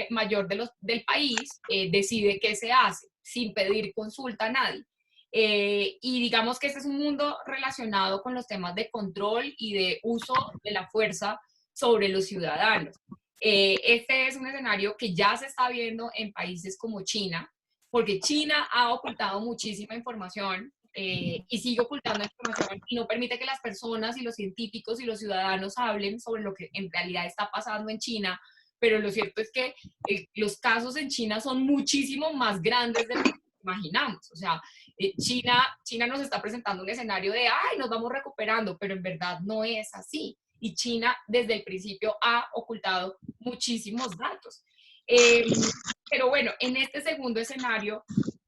mayor del país decide qué se hace sin pedir consulta a nadie. Y digamos que este es un mundo relacionado con los temas de control y de uso de la fuerza sobre los ciudadanos. Este es un escenario que ya se está viendo en países como China, porque China ha ocultado muchísima información y sigue ocultando información y no permite que las personas y los científicos y los ciudadanos hablen sobre lo que en realidad está pasando en China, pero lo cierto es que los casos en China son muchísimo más grandes de lo que imaginamos. O sea, China nos está presentando un escenario de, ay, nos vamos recuperando, pero en verdad no es así. Y China desde el principio ha ocultado muchísimos datos. Pero bueno, en este segundo escenario,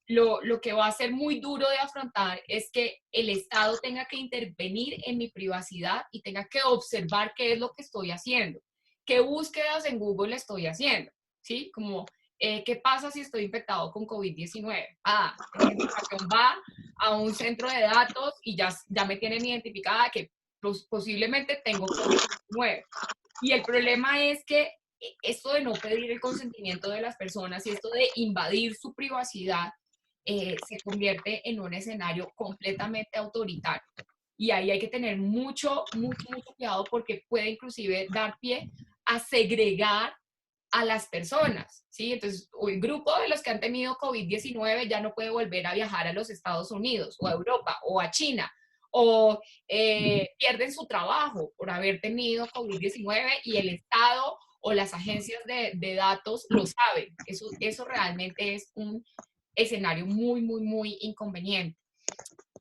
lo que va a ser muy duro de afrontar es que el Estado tenga que intervenir en mi privacidad y tenga que observar qué es lo que estoy haciendo, qué búsquedas en Google estoy haciendo, ¿sí? Como, ¿qué pasa si estoy infectado con COVID-19? Ah, mi información va a un centro de datos y ya me tienen identificada que posiblemente tengo COVID-19. Y el problema es que esto de no pedir el consentimiento de las personas y esto de invadir su privacidad se convierte en un escenario completamente autoritario. Y ahí hay que tener mucho, mucho, mucho cuidado porque puede inclusive dar pie a segregar a las personas, ¿sí? Entonces, el grupo de los que han tenido COVID-19 ya no puede volver a viajar a los Estados Unidos o a Europa o a China o pierden su trabajo por haber tenido COVID-19 y el Estado o las agencias de datos lo saben. Eso realmente es un escenario muy, muy, muy inconveniente.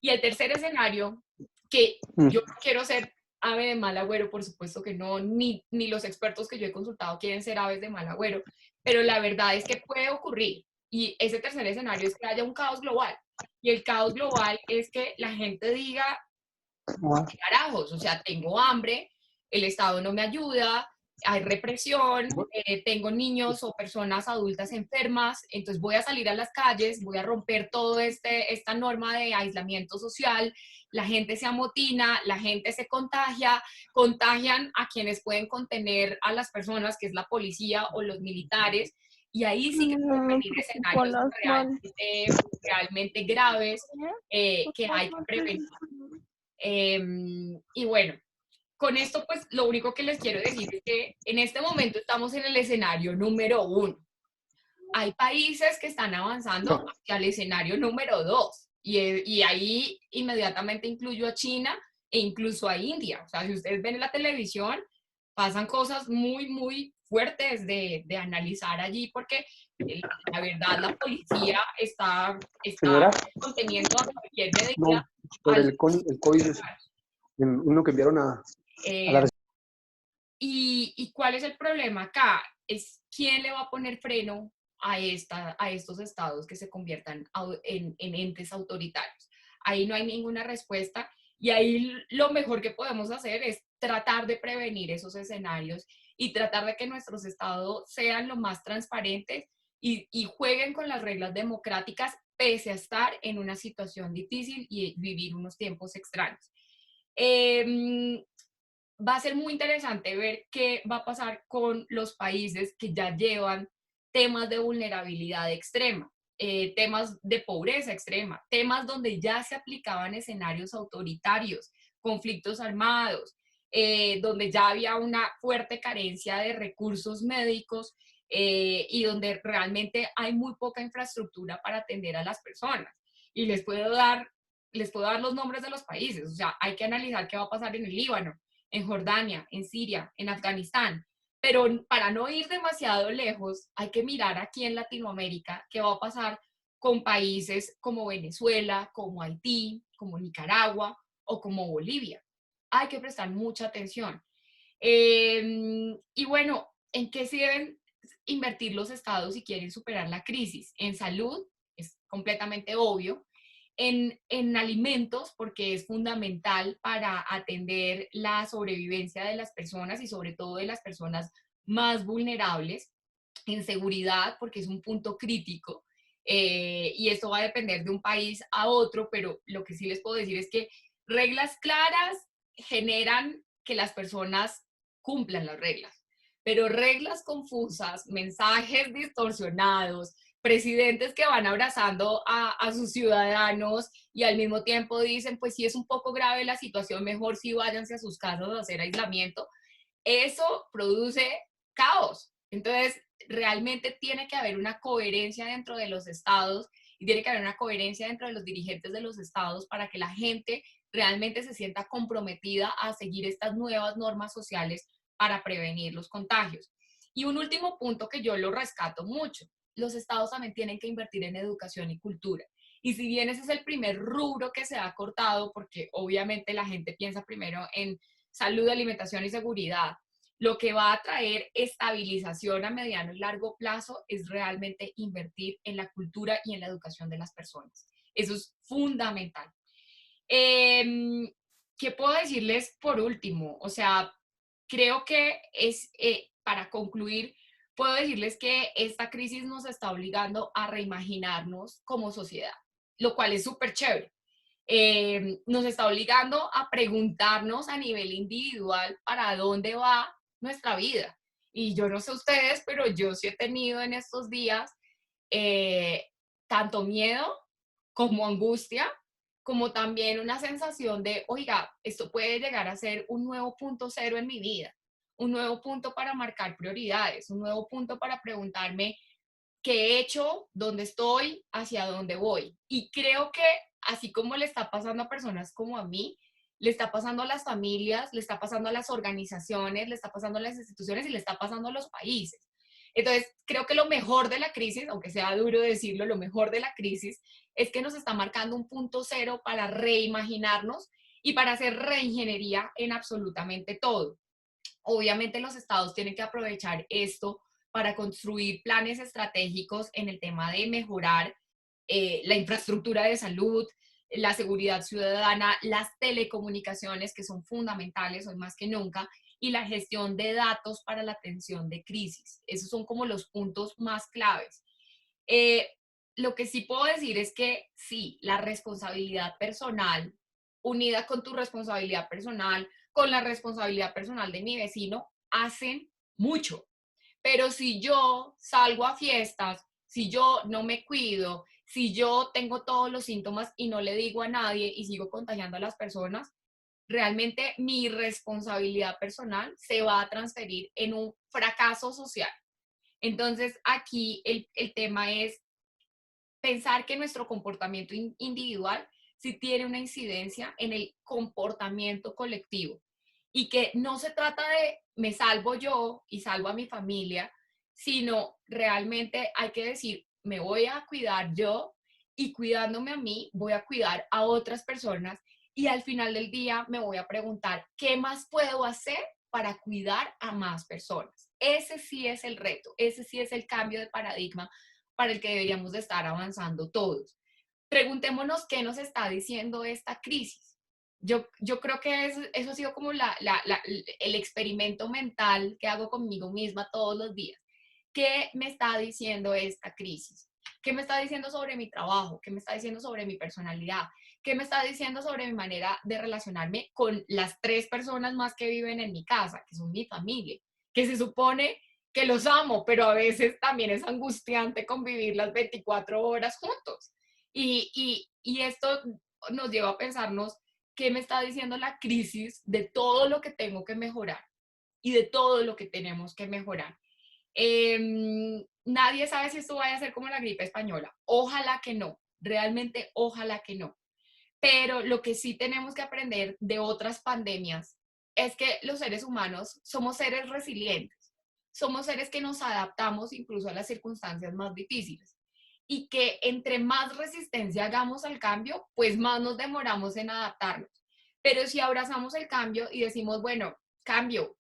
Y el tercer escenario, que yo no quiero ser ave de mal agüero, por supuesto que no, ni los expertos que yo he consultado quieren ser aves de mal agüero, pero la verdad es que puede ocurrir. Y ese tercer escenario es que haya un caos global. Y el caos global es que la gente diga, ¿qué carajos? O sea, tengo hambre, el Estado no me ayuda, hay represión, tengo niños o personas adultas enfermas, entonces voy a salir a las calles, voy a romper toda esta norma de aislamiento social, la gente se amotina, la gente se contagia, contagian a quienes pueden contener a las personas, que es la policía o los militares, y ahí sí que pueden venir escenarios realmente graves que hay que prevenir. Y bueno, con esto, pues lo único que les quiero decir es que en este momento estamos en el escenario número 1. Hay países que están avanzando hacia el escenario número 2 y ahí inmediatamente incluyo a China e incluso a India. O sea, si ustedes ven en la televisión, pasan cosas muy, muy fuertes de analizar allí porque la verdad la policía está Señora, conteniendo a cualquier medida. no, por el COVID, uno que enviaron a la... ¿Y cuál es el problema acá? Es quién le va a poner freno a estos estados que se conviertan en entes autoritarios. Ahí no hay ninguna respuesta y ahí lo mejor que podemos hacer es tratar de prevenir esos escenarios y tratar de que nuestros estados sean lo más transparentes y jueguen con las reglas democráticas pese a estar en una situación difícil y vivir unos tiempos extraños. Va a ser muy interesante ver qué va a pasar con los países que ya llevan temas de vulnerabilidad extrema, temas de pobreza extrema, temas donde ya se aplicaban escenarios autoritarios, conflictos armados, donde ya había una fuerte carencia de recursos médicos y donde realmente hay muy poca infraestructura para atender a las personas. Y les puedo dar los nombres de los países, o sea, hay que analizar qué va a pasar en el Líbano, en Jordania, en Siria, en Afganistán. Pero para no ir demasiado lejos, hay que mirar aquí en Latinoamérica qué va a pasar con países como Venezuela, como Haití, como Nicaragua o como Bolivia. Hay que prestar mucha atención. Y bueno, ¿en qué se deben invertir los estados si quieren superar la crisis? En salud, es completamente obvio, en alimentos, porque es fundamental para atender la sobrevivencia de las personas y sobre todo de las personas más vulnerables, en seguridad, porque es un punto crítico. Y esto va a depender de un país a otro, pero lo que sí les puedo decir es que reglas claras generan que las personas cumplan las reglas, pero reglas confusas, mensajes distorsionados, presidentes que van abrazando a sus ciudadanos y al mismo tiempo dicen, pues si es un poco grave la situación, mejor si váyanse a sus casas a hacer aislamiento, eso produce caos. Entonces, realmente tiene que haber una coherencia dentro de los estados y tiene que haber una coherencia dentro de los dirigentes de los estados para que la gente realmente se sienta comprometida a seguir estas nuevas normas sociales para prevenir los contagios. Y un último punto que yo lo rescato mucho, los estados también tienen que invertir en educación y cultura. Y si bien ese es el primer rubro que se ha cortado, porque obviamente la gente piensa primero en salud, alimentación y seguridad, lo que va a traer estabilización a mediano y largo plazo es realmente invertir en la cultura y en la educación de las personas. Eso es fundamental. ¿Qué puedo decirles por último? O sea, creo que para concluir, puedo decirles que esta crisis nos está obligando a reimaginarnos como sociedad, lo cual es súper chévere. Nos está obligando a preguntarnos a nivel individual para dónde va nuestra vida. Y yo no sé ustedes, pero yo sí he tenido en estos días eh, tanto miedo como angustia, como también una sensación de, oiga, esto puede llegar a ser un nuevo punto cero en mi vida, un nuevo punto para marcar prioridades, un nuevo punto para preguntarme qué he hecho, dónde estoy, hacia dónde voy. Y creo que así como le está pasando a personas como a mí, le está pasando a las familias, le está pasando a las organizaciones, le está pasando a las instituciones y le está pasando a los países. Entonces, creo que lo mejor de la crisis, aunque sea duro decirlo, lo mejor de la crisis es que nos está marcando un punto cero para reimaginarnos y para hacer reingeniería en absolutamente todo. Obviamente los estados tienen que aprovechar esto para construir planes estratégicos en el tema de mejorar la infraestructura de salud, la seguridad ciudadana, las telecomunicaciones que son fundamentales hoy más que nunca y la gestión de datos para la atención de crisis. Esos son como los puntos más claves. Eh, lo que sí puedo decir es que sí, la responsabilidad personal, unida con tu responsabilidad personal, con la responsabilidad personal de mi vecino, hacen mucho. Pero si yo salgo a fiestas, si yo no me cuido, si yo tengo todos los síntomas y no le digo a nadie y sigo contagiando a las personas, realmente mi responsabilidad personal se va a transferir en un fracaso social. Entonces, aquí el tema es pensar que nuestro comportamiento individual sí tiene una incidencia en el comportamiento colectivo y que no se trata de me salvo yo y salvo a mi familia, sino realmente hay que decir, me voy a cuidar yo y cuidándome a mí, voy a cuidar a otras personas y al final del día me voy a preguntar, ¿qué más puedo hacer para cuidar a más personas? Ese sí es el reto, ese sí es el cambio de paradigma para el que deberíamos de estar avanzando todos. Preguntémonos qué nos está diciendo esta crisis. yo creo que eso ha sido como el experimento mental que hago conmigo misma todos los días. ¿Qué me está diciendo esta crisis? ¿Qué me está diciendo sobre mi trabajo? ¿Qué me está diciendo sobre mi personalidad? ¿Qué me está diciendo sobre mi manera de relacionarme con las 3 personas más que viven en mi casa, que son mi familia? Que se supone que los amo, pero a veces también es angustiante convivir las 24 horas juntos. Y esto nos lleva a pensarnos qué me está diciendo la crisis de todo lo que tengo que mejorar y de todo lo que tenemos que mejorar. Nadie sabe si esto vaya a ser como la gripe española. Ojalá que no, realmente ojalá que no. Pero lo que sí tenemos que aprender de otras pandemias es que los seres humanos somos seres resilientes, somos seres que nos adaptamos incluso a las circunstancias más difíciles y que entre más resistencia hagamos al cambio, pues más nos demoramos en adaptarnos. Pero si abrazamos el cambio y decimos, bueno, cambio,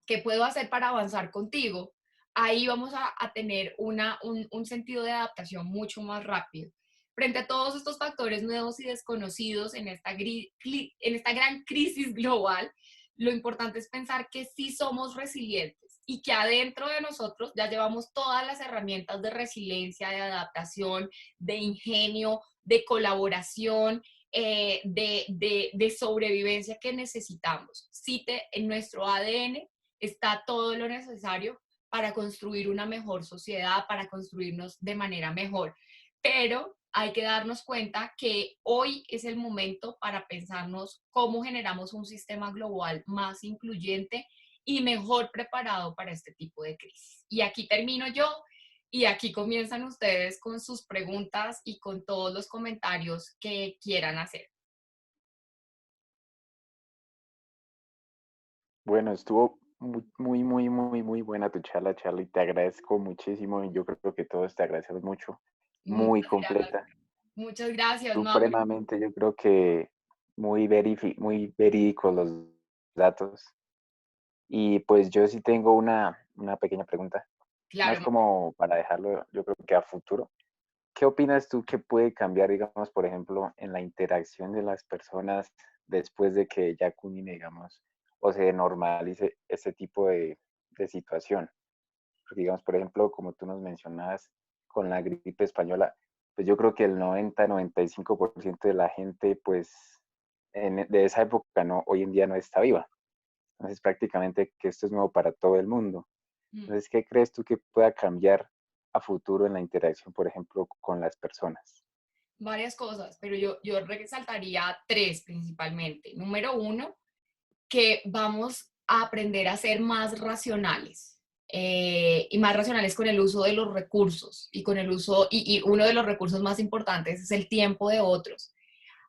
¿qué puedo hacer para avanzar contigo? Ahí vamos a tener un sentido de adaptación mucho más rápido. Frente a todos estos factores nuevos y desconocidos en esta gran crisis global, lo importante es pensar que sí somos resilientes y que adentro de nosotros ya llevamos todas las herramientas de resiliencia, de adaptación, de ingenio, de colaboración, de sobrevivencia que necesitamos. Cite en nuestro ADN está todo lo necesario para construir una mejor sociedad, para construirnos de manera mejor. Pero hay que darnos cuenta que hoy es el momento para pensarnos cómo generamos un sistema global más incluyente y mejor preparado para este tipo de crisis. Y aquí termino yo y aquí comienzan ustedes con sus preguntas y con todos los comentarios que quieran hacer. Bueno, estuvo muy buena tu charla, Charlie. Te agradezco muchísimo y yo creo que todos te agradecemos mucho. Muy Muchas gracias. completa, Muchas gracias, Mauro. supremamente, yo creo que muy verídicos los datos. Y pues yo sí tengo una pequeña pregunta, más Claro, como para dejarlo, yo creo que a futuro. ¿Qué opinas tú que puede cambiar, digamos, por ejemplo, en la interacción de las personas después de que ya culmine, digamos, o se normalice ese tipo de situación? Porque, digamos, por ejemplo, como tú nos mencionabas con la gripe española, pues yo creo que el 90-95% de la gente, pues, de esa época, no, hoy en día no está viva. Entonces, prácticamente que esto es nuevo para todo el mundo. mm, Entonces, ¿qué crees tú que pueda cambiar a futuro en la interacción, por ejemplo, con las personas? varias cosas, pero yo resaltaría 3 principalmente. Número 1, que vamos a aprender a ser más racionales y más racionales con el uso de los recursos y con el uso, y uno de los recursos más importantes es el tiempo de otros.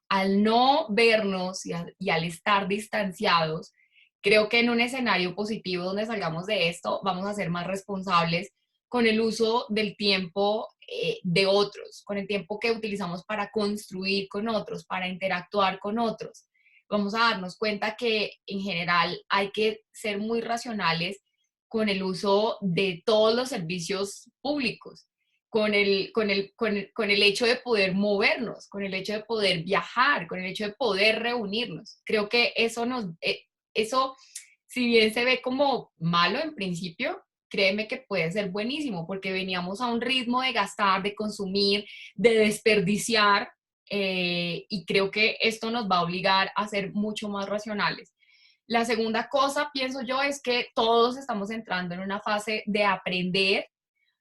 Al no vernos y al estar distanciados, creo que en un escenario positivo donde salgamos de esto, vamos a ser más responsables con el uso del tiempo de otros, con el tiempo que utilizamos para construir con otros, para interactuar con otros. Vamos a darnos cuenta que en general hay que ser muy racionales con el uso de todos los servicios públicos, con el hecho de poder movernos, con el hecho de poder viajar, con el hecho de poder reunirnos. Creo que eso, si bien se ve como malo en principio, créeme que puede ser buenísimo, porque veníamos a un ritmo de gastar, de consumir, de desperdiciar, y creo que esto nos va a obligar a ser mucho más racionales. La segunda cosa, pienso yo, es que todos estamos entrando en una fase de aprender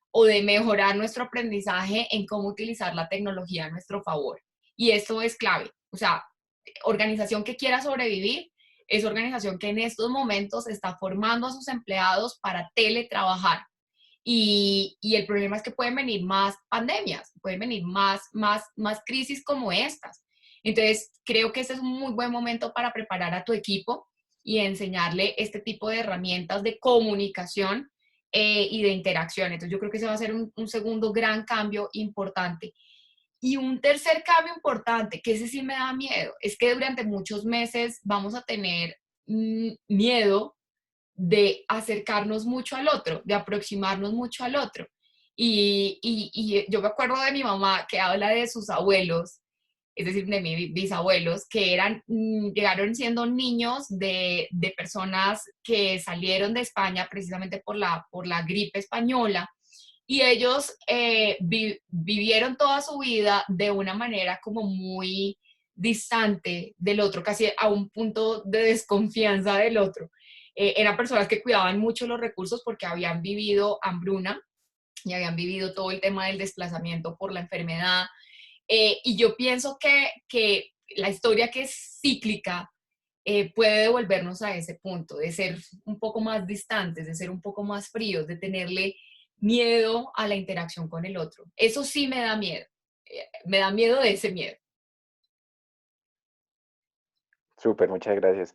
o de mejorar nuestro aprendizaje en cómo utilizar la tecnología a nuestro favor. Y esto es clave. O sea, organización que quiera sobrevivir es organización que en estos momentos está formando a sus empleados para teletrabajar. Y el problema es que pueden venir más pandemias, pueden venir más crisis como estas. Entonces, creo que este es un muy buen momento para preparar a tu equipo y enseñarle este tipo de herramientas de comunicación y de interacción. Entonces, yo creo que ese va a ser un segundo gran cambio importante. Y un tercer cambio importante, que ese sí me da miedo, es que durante muchos meses vamos a tener miedo de acercarnos mucho al otro, de aproximarnos mucho al otro. Y yo me acuerdo de mi mamá que habla de sus abuelos es decir, de mis bisabuelos, que llegaron siendo niños de personas que salieron de España precisamente por la gripe española, y ellos vivieron toda su vida de una manera como muy distante del otro, casi a un punto de desconfianza del otro. Eran personas que cuidaban mucho los recursos porque habían vivido hambruna y habían vivido todo el tema del desplazamiento por la enfermedad. Y yo pienso que la historia, que es cíclica, puede devolvernos a ese punto, de ser un poco más distantes, de ser un poco más fríos, de tenerle miedo a la interacción con el otro. Eso sí me da miedo de ese miedo. Súper, muchas gracias.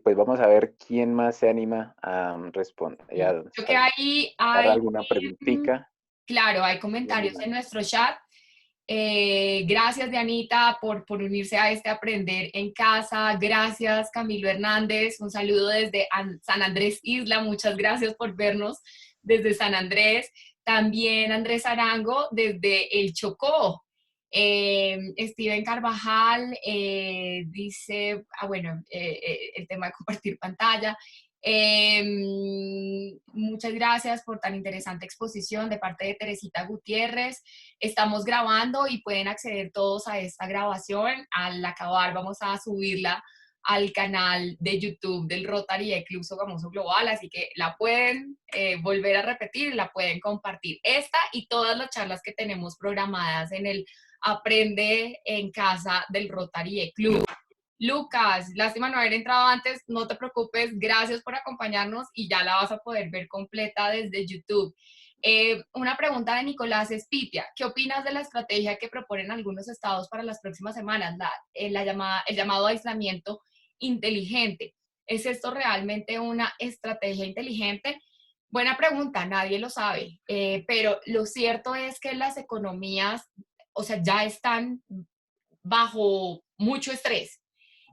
Pues vamos a ver quién más se anima a responder, a Creo que dar alguna preguntita. claro, hay comentarios en nuestro chat. Gracias, Dianita, por unirse a este Aprender en Casa. Gracias, Camilo Hernández. Un saludo desde San Andrés Isla. Muchas gracias por vernos desde San Andrés. También Andrés Arango desde el Chocó. Steven Carvajal dice, bueno, el tema de compartir pantalla. Muchas gracias por tan interesante exposición de parte de Teresita Gutiérrez. Estamos grabando y pueden acceder todos a esta grabación. Al acabar vamos a subirla al canal de YouTube del Rotary Club Sogamoso Global, así que la pueden volver a repetir, la pueden compartir. Esta y todas las charlas que tenemos programadas en el Aprende en Casa del Rotary Club. Lucas, lástima no haber entrado antes, no te preocupes, gracias por acompañarnos y ya la vas a poder ver completa desde YouTube. Una pregunta de Nicolás Espitia, ¿qué opinas de la estrategia que proponen algunos estados para las próximas semanas, el llamado aislamiento inteligente? ¿Es esto realmente una estrategia inteligente? Buena pregunta, nadie lo sabe, pero lo cierto es que las economías, o sea, ya están bajo mucho estrés.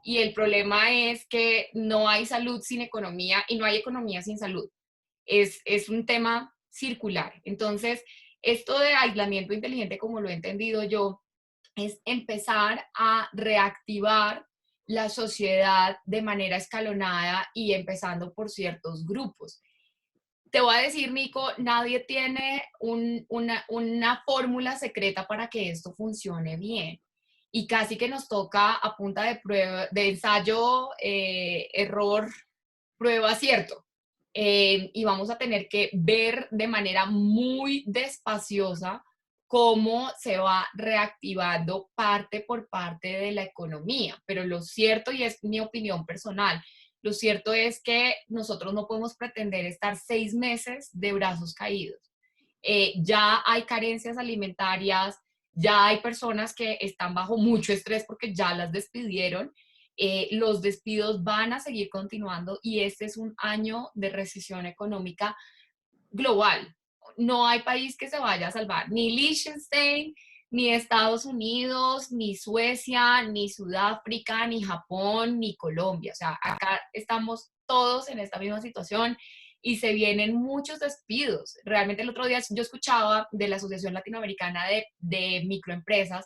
Y el problema es que no hay salud sin economía y no hay economía sin salud. Es un tema circular. Entonces, esto de aislamiento inteligente, como lo he entendido yo, es empezar a reactivar la sociedad de manera escalonada y empezando por ciertos grupos. Te voy a decir, Nico, nadie tiene una fórmula secreta para que esto funcione bien. Y casi que nos toca a punta de prueba, de ensayo, error, prueba, acierto. Y vamos a tener que ver de manera muy despaciosa cómo se va reactivando parte por parte de la economía. Pero lo cierto, y es mi opinión personal, lo cierto es que nosotros no podemos pretender estar 6 meses de brazos caídos. Ya hay carencias alimentarias, ya hay personas que están bajo mucho estrés porque ya las despidieron. Los despidos van a seguir continuando y este es un año de recesión económica global. No hay país que se vaya a salvar, ni Liechtenstein, ni Estados Unidos, ni Suecia, ni Sudáfrica, ni Japón, ni Colombia. O sea, acá estamos todos en esta misma situación y se vienen muchos despidos. Realmente el otro día yo escuchaba de la Asociación Latinoamericana de Microempresas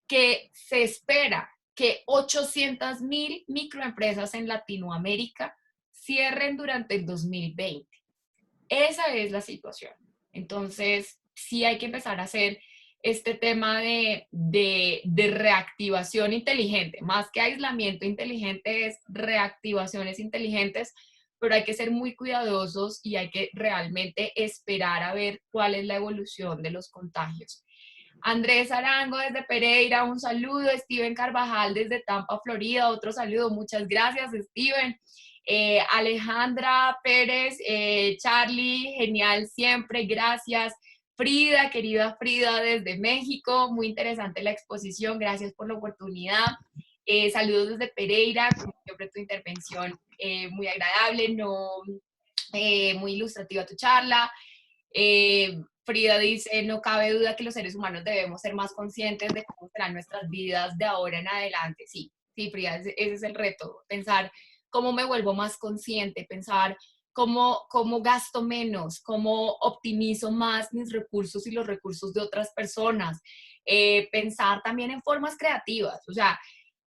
que se espera que 800,000 microempresas en Latinoamérica cierren durante el 2020. Esa es la situación. Entonces, sí hay que empezar a hacer este tema de reactivación inteligente. Más que aislamiento inteligente, es reactivaciones inteligentes, pero hay que ser muy cuidadosos y hay que realmente esperar a ver cuál es la evolución de los contagios. Andrés Arango desde Pereira, un saludo. Steven Carvajal desde Tampa, Florida, otro saludo. Muchas gracias, Steven. Alejandra Pérez, Charlie, genial siempre, gracias. Frida, querida Frida desde México, muy interesante la exposición, gracias por la oportunidad. Saludos desde Pereira, como siempre tu intervención muy agradable, muy ilustrativa tu charla. Frida dice, no cabe duda que los seres humanos debemos ser más conscientes de cómo serán nuestras vidas de ahora en adelante. Sí, sí, Frida, ese es el reto, pensar cómo me vuelvo más consciente, pensar cómo gasto menos, cómo optimizo más mis recursos y los recursos de otras personas, pensar también en formas creativas. O sea,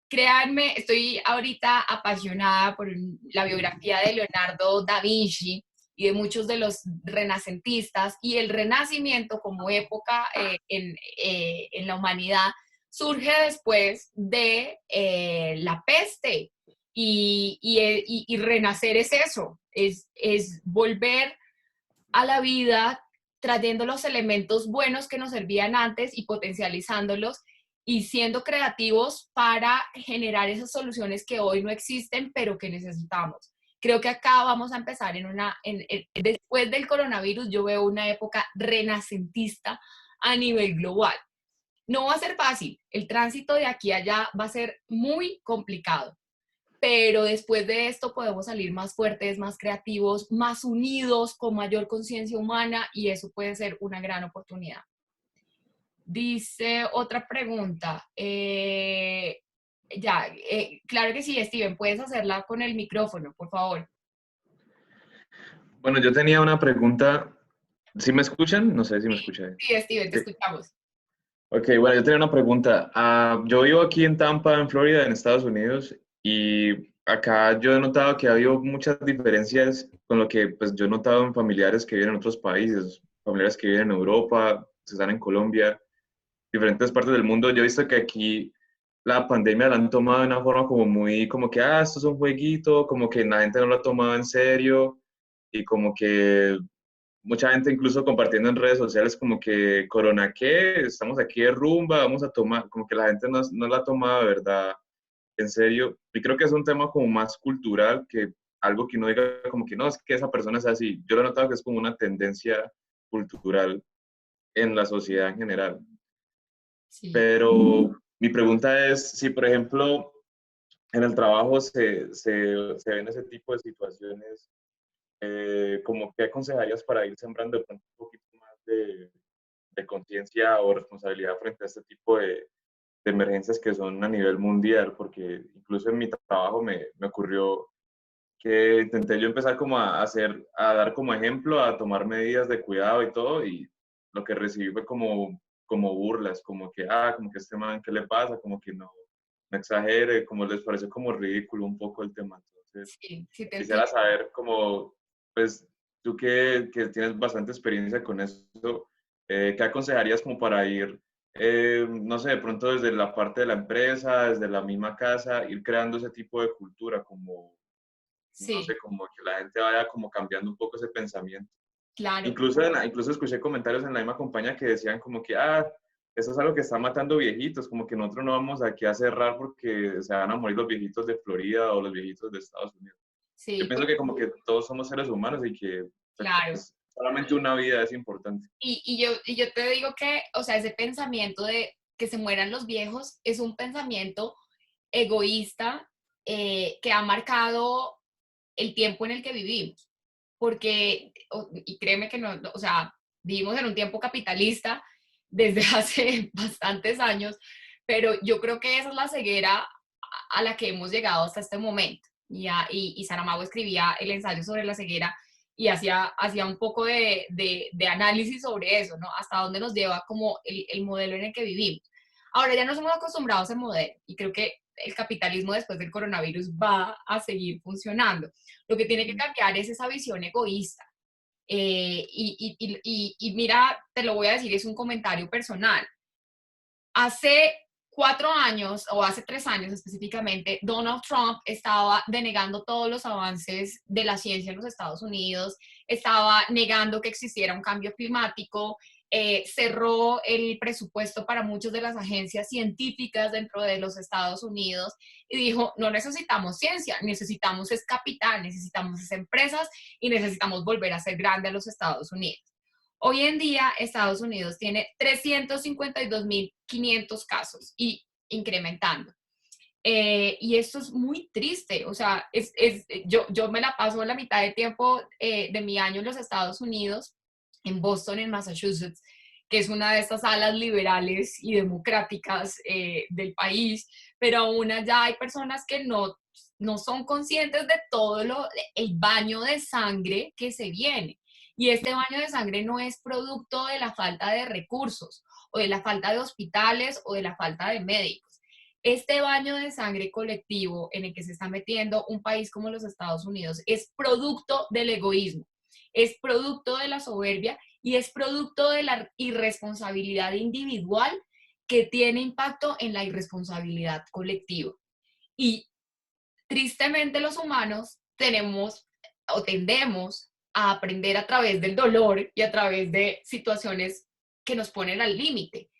créanme, estoy ahorita apasionada por la biografía de Leonardo da Vinci y de muchos de los renacentistas, y el Renacimiento como época en la humanidad surge después de la peste, y renacer es eso, es volver a la vida trayendo los elementos buenos que nos servían antes y potencializándolos y siendo creativos para generar esas soluciones que hoy no existen, pero que necesitamos. Creo que acá vamos a empezar después del coronavirus, yo veo una época renacentista a nivel global. No va a ser fácil, el tránsito de aquí a allá va a ser muy complicado, pero después de esto podemos salir más fuertes, más creativos, más unidos, con mayor conciencia humana, y eso puede ser una gran oportunidad. Dice otra pregunta. Claro que sí, Steven, puedes hacerla con el micrófono, por favor. Bueno, yo tenía una pregunta. ¿Sí me escuchan? No sé si me escuchan. Sí, Steven, te escuchamos. Ok, bueno, yo tenía una pregunta. Yo vivo aquí en Tampa, en Florida, en Estados Unidos, y acá yo he notado que ha habido muchas diferencias con lo que pues, yo he notado en familiares que viven en otros países, familiares que viven en Europa, que están en Colombia, diferentes partes del mundo. Yo he visto que aquí la pandemia la han tomado de una forma como muy, como que, esto es un jueguito, como que la gente no lo ha tomado en serio, y como que mucha gente incluso compartiendo en redes sociales como que Corona, ¿qué? Estamos aquí de rumba, vamos a tomar, como que la gente no la ha tomado de verdad en serio. Y creo que es un tema como más cultural que algo que uno diga como que no, es que esa persona es así. Yo lo he notado que es como una tendencia cultural en la sociedad en general. Sí. Pero mi pregunta es, si por ejemplo en el trabajo se ven ese tipo de situaciones, como qué aconsejarías para ir sembrando de pronto un poquito más de conciencia o responsabilidad frente a este tipo de emergencias que son a nivel mundial, porque incluso en mi trabajo me ocurrió que intenté yo empezar como a dar como ejemplo, a tomar medidas de cuidado y todo, y lo que recibí fue como burlas, como que, como que este man, ¿qué le pasa? Como que no exagere, como les pareció como ridículo un poco el tema. Entonces, Sí, sí te quisiera entiendo. saber como, pues, tú que tienes bastante experiencia con eso, ¿qué aconsejarías como para ir, no sé, de pronto desde la parte de la empresa, desde la misma casa, ir creando ese tipo de cultura, como, no Sí, sé, como que la gente vaya como cambiando un poco ese pensamiento? claro. Incluso escuché comentarios en la misma compañía que decían como que, eso es algo que está matando viejitos, como que nosotros no vamos aquí a cerrar porque se van a morir los viejitos de Florida o los viejitos de Estados Unidos. Yo Sí, pienso que como que todos somos seres humanos y que claro. pues, solamente una vida es importante. Y yo te digo que, o sea, ese pensamiento de que se mueran los viejos es un pensamiento egoísta, que ha marcado el tiempo en el que vivimos. Porque, y créeme que no, o sea, vivimos en un tiempo capitalista desde hace bastantes años, pero yo creo que esa es la ceguera a la que hemos llegado hasta este momento. Y Saramago escribía el ensayo sobre la ceguera y hacía un poco de análisis sobre eso, ¿no? Hasta dónde nos lleva como el modelo en el que vivimos. Ahora ya nos hemos acostumbrado a ese modelo y creo que el capitalismo después del coronavirus va a seguir funcionando. Lo que tiene que cambiar es esa visión egoísta. Y mira, te lo voy a decir, es un comentario personal. Hace 4 años, o hace 3 años específicamente, Donald Trump estaba denegando todos los avances de la ciencia en los Estados Unidos, estaba negando que existiera un cambio climático, cerró el presupuesto para muchas de las agencias científicas dentro de los Estados Unidos y dijo, no necesitamos ciencia, necesitamos es capital, necesitamos es empresas y necesitamos volver a ser grande a los Estados Unidos. Hoy en día, Estados Unidos tiene 352.500 casos y incrementando. Y esto es muy triste, o sea, yo me la paso la mitad del tiempo de mi año en los Estados Unidos, en Boston, en Massachusetts, que es una de estas alas liberales y democráticas del país, pero aún allá hay personas que no son conscientes de todo el baño de sangre que se viene. Y este baño de sangre no es producto de la falta de recursos o de la falta de hospitales o de la falta de médicos. Este baño de sangre colectivo en el que se está metiendo un país como los Estados Unidos es producto del egoísmo, es producto de la soberbia y es producto de la irresponsabilidad individual que tiene impacto en la irresponsabilidad colectiva. Y tristemente los humanos tenemos o tendemos a aprender a través del dolor y a través de situaciones que nos ponen al límite.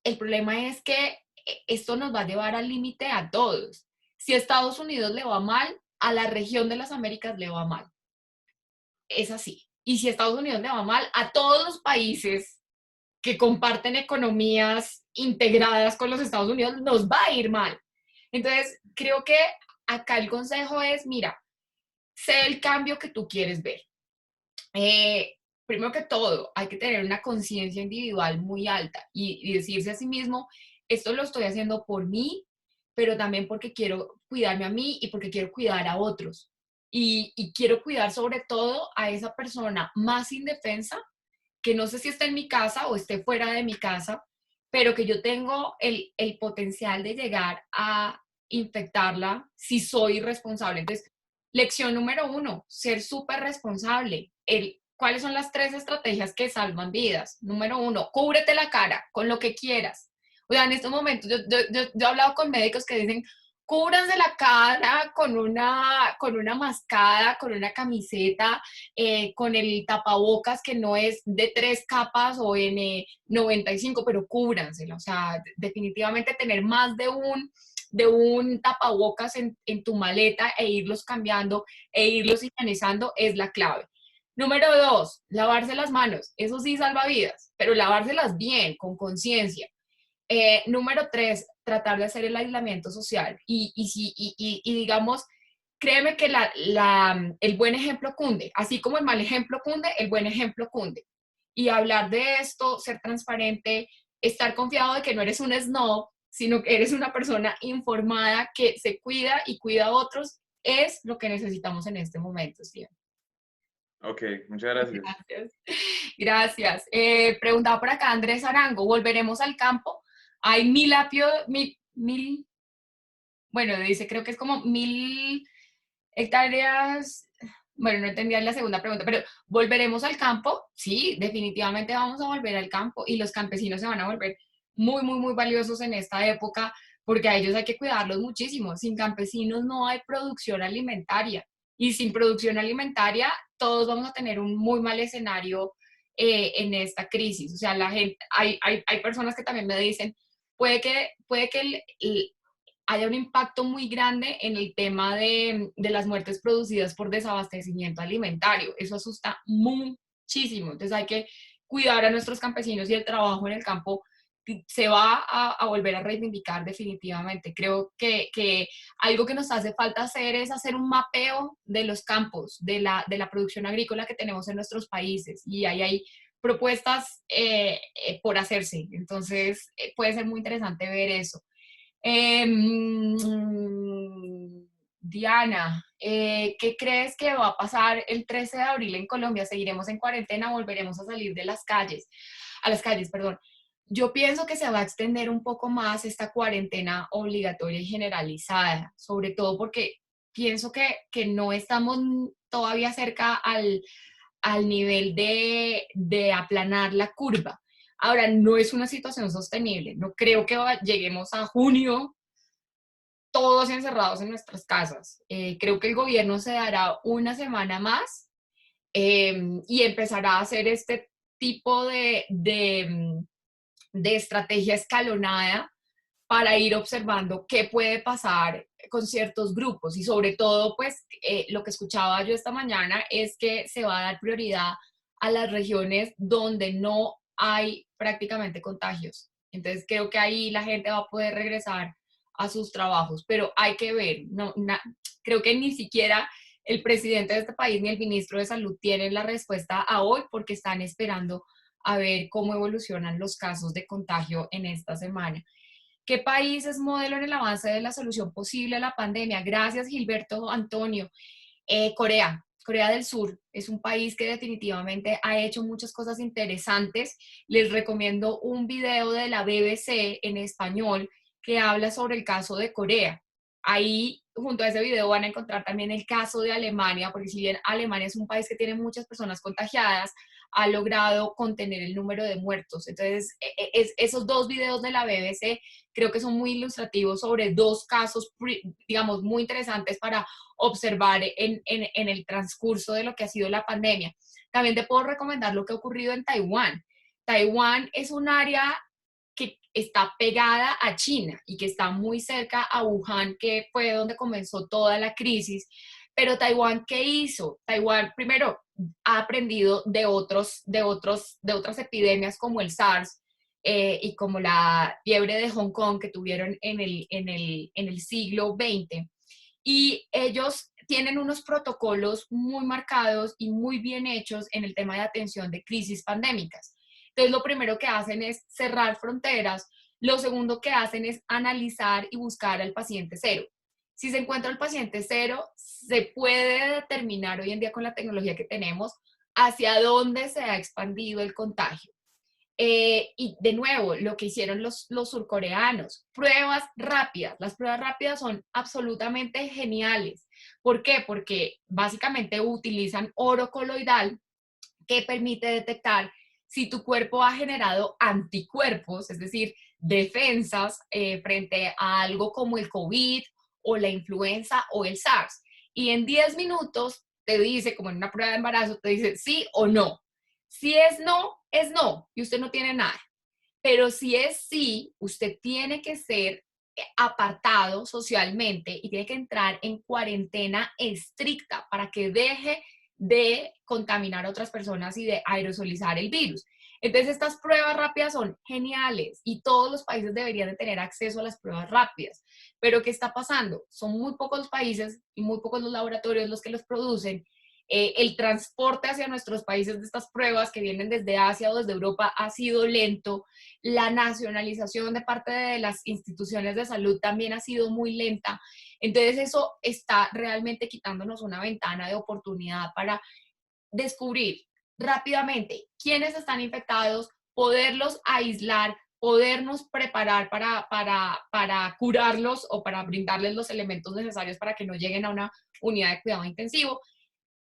El problema es que esto nos va a llevar al límite a todos. Si a Estados Unidos le va mal, a la región de las Américas le va mal. Es así. Y si a Estados Unidos le va mal, a todos los países que comparten economías integradas con los Estados Unidos nos va a ir mal. Entonces, creo que acá el consejo es, mira, sé el cambio que tú quieres ver. Primero que todo, hay que tener una conciencia individual muy alta y decirse a sí mismo, esto lo estoy haciendo por mí, pero también porque quiero cuidarme a mí y porque quiero cuidar a otros. Y quiero cuidar sobre todo a esa persona más indefensa, que no sé si está en mi casa o esté fuera de mi casa, pero que yo tengo el potencial de llegar a infectarla si soy responsable. Entonces, lección número 1, ser súper responsable. ¿Cuáles son las 3 estrategias que salvan vidas? Número 1, cúbrete la cara con lo que quieras. O sea, en estos momentos yo he hablado con médicos que dicen, cúbranse la cara con una mascada, con una camiseta, con el tapabocas que no es de 3 capas o N95, pero cúbransela. O sea, definitivamente tener más de un tapabocas en tu maleta e irlos cambiando e irlos higienizando es la clave. Número 2, lavarse las manos. Eso sí salva vidas, pero lavárselas bien, con conciencia. Número 3, tratar de hacer el aislamiento social. Y digamos, créeme que el buen ejemplo cunde. Así como el mal ejemplo cunde, el buen ejemplo cunde. Y hablar de esto, ser transparente, estar confiado de que no eres un snob, sino que eres una persona informada que se cuida y cuida a otros, es lo que necesitamos en este momento, Steven. Ok, muchas gracias. Gracias. Gracias. Preguntaba por acá Andrés Arango, ¿volveremos al campo? Hay bueno, dice, creo que es como 1000 hectáreas. Bueno, no entendía la segunda pregunta, pero ¿volveremos al campo? Sí, definitivamente vamos a volver al campo y los campesinos se van a volver muy, muy, muy valiosos en esta época porque a ellos hay que cuidarlos muchísimo. Sin campesinos no hay producción alimentaria y sin producción alimentaria todos vamos a tener un muy mal escenario en esta crisis. O sea, la gente, hay personas que también me dicen, puede que haya un impacto muy grande en el tema de las muertes producidas por desabastecimiento alimentario. Eso asusta muchísimo. Entonces hay que cuidar a nuestros campesinos y el trabajo en el campo se va a volver a reivindicar definitivamente. Creo que algo que nos hace falta hacer es hacer un mapeo de los campos, de la producción agrícola que tenemos en nuestros países. Y ahí hay propuestas por hacerse. Entonces puede ser muy interesante ver eso. Diana, ¿qué crees que va a pasar el 13 de abril en Colombia? ¿Seguiremos en cuarentena? ¿Volveremos a salir de las calles? A las calles, perdón. Yo pienso que se va a extender un poco más esta cuarentena obligatoria y generalizada, sobre todo porque pienso que no estamos todavía cerca al nivel de aplanar la curva. Ahora, no es una situación sostenible. No creo que lleguemos a junio todos encerrados en nuestras casas. Creo que el gobierno se dará una semana más y empezará a hacer este tipo de estrategia escalonada para ir observando qué puede pasar con ciertos grupos y sobre todo, pues, lo que escuchaba yo esta mañana es que se va a dar prioridad a las regiones donde no hay prácticamente contagios. Entonces, creo que ahí la gente va a poder regresar a sus trabajos, pero hay que ver, creo que ni siquiera el presidente de este país ni el ministro de Salud tienen la respuesta a hoy porque están esperando a ver cómo evolucionan los casos de contagio en esta semana. ¿Qué país es modelo en el avance de la solución posible a la pandemia? Gracias, Gilberto Antonio. Corea. Corea del Sur es un país que definitivamente ha hecho muchas cosas interesantes. Les recomiendo un video de la BBC en español que habla sobre el caso de Corea. Ahí, junto a ese video, van a encontrar también el caso de Alemania, porque si bien Alemania es un país que tiene muchas personas contagiadas, ha logrado contener el número de muertos. Entonces, esos dos videos de la BBC creo que son muy ilustrativos sobre dos casos, digamos, muy interesantes para observar en el transcurso de lo que ha sido la pandemia. También te puedo recomendar lo que ha ocurrido en Taiwán. Taiwán es un área que está pegada a China y que está muy cerca a Wuhan, que fue donde comenzó toda la crisis. Pero Taiwán, ¿qué hizo? Taiwán, primero, ha aprendido de otras epidemias como el SARS y como la fiebre de Hong Kong que tuvieron en el siglo XX. Y ellos tienen unos protocolos muy marcados y muy bien hechos en el tema de atención de crisis pandémicas. Entonces, lo primero que hacen es cerrar fronteras. Lo segundo que hacen es analizar y buscar al paciente cero. Si se encuentra el paciente cero, se puede determinar hoy en día con la tecnología que tenemos hacia dónde se ha expandido el contagio. Y de nuevo, lo que hicieron los surcoreanos, pruebas rápidas. Las pruebas rápidas son absolutamente geniales. ¿Por qué? Porque básicamente utilizan oro coloidal que permite detectar si tu cuerpo ha generado anticuerpos, es decir, defensas frente a algo como el COVID o la influenza o el SARS. Y en 10 minutos te dice, como en una prueba de embarazo, te dice sí o no. Si es no, y usted no tiene nada. Pero si es sí, usted tiene que ser apartado socialmente y tiene que entrar en cuarentena estricta para que deje de contaminar a otras personas y de aerosolizar el virus. Entonces, estas pruebas rápidas son geniales y todos los países deberían de tener acceso a las pruebas rápidas. Pero, ¿qué está pasando? Son muy pocos los países y muy pocos los laboratorios los que los producen. El transporte hacia nuestros países de estas pruebas que vienen desde Asia o desde Europa ha sido lento. La nacionalización de parte de las instituciones de salud también ha sido muy lenta. Entonces eso está realmente quitándonos una ventana de oportunidad para descubrir rápidamente quiénes están infectados, poderlos aislar, podernos preparar para curarlos o para brindarles los elementos necesarios para que no lleguen a una unidad de cuidado intensivo.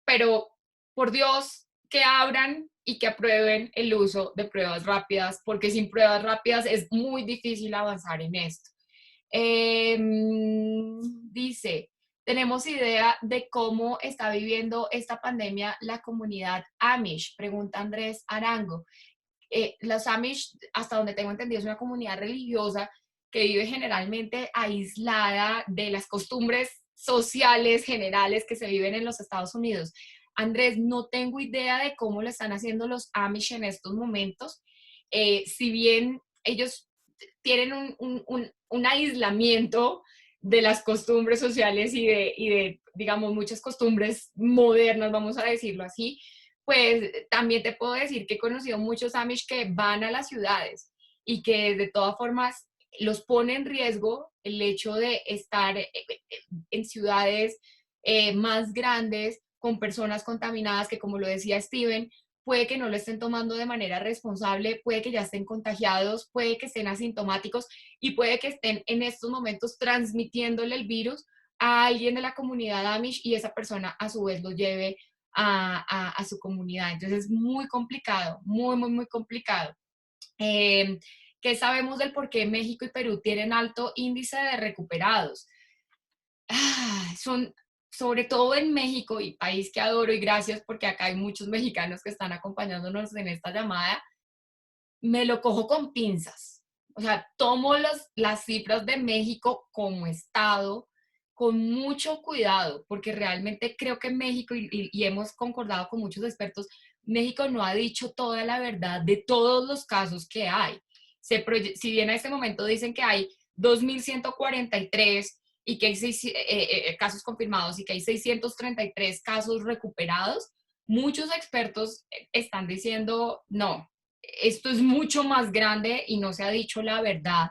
Pero por Dios, que abran y que aprueben el uso de pruebas rápidas, porque sin pruebas rápidas es muy difícil avanzar en esto. Dice, ¿tenemos idea de cómo está viviendo esta pandemia la comunidad Amish? Pregunta Andrés Arango. Los Amish, hasta donde tengo entendido, es una comunidad religiosa que vive generalmente aislada de las costumbres sociales generales que se viven en los Estados Unidos. Andrés, no tengo idea de cómo lo están haciendo los Amish en estos momentos. Si bien ellos tienen un aislamiento de las costumbres sociales y de, digamos, muchas costumbres modernas, vamos a decirlo así, pues también te puedo decir que he conocido muchos Amish que van a las ciudades y que de todas formas los pone en riesgo el hecho de estar en ciudades más grandes con personas contaminadas que, como lo decía Steven, puede que no lo estén tomando de manera responsable, puede que ya estén contagiados, puede que estén asintomáticos y puede que estén en estos momentos transmitiéndole el virus a alguien de la comunidad Amish y esa persona a su vez lo lleve a su comunidad. Entonces es muy complicado, muy, muy, muy complicado. ¿Qué sabemos del por qué México y Perú tienen alto índice de recuperados? Son, sobre todo en México, y país que adoro, y gracias porque acá hay muchos mexicanos que están acompañándonos en esta llamada, me lo cojo con pinzas. O sea, tomo las cifras de México como estado con mucho cuidado, porque realmente creo que México, y hemos concordado con muchos expertos, México no ha dicho toda la verdad de todos los casos que hay. Si bien a este momento dicen que hay 2.143 y que hay casos confirmados y que hay 633 casos recuperados, muchos expertos están diciendo no, esto es mucho más grande y no se ha dicho la verdad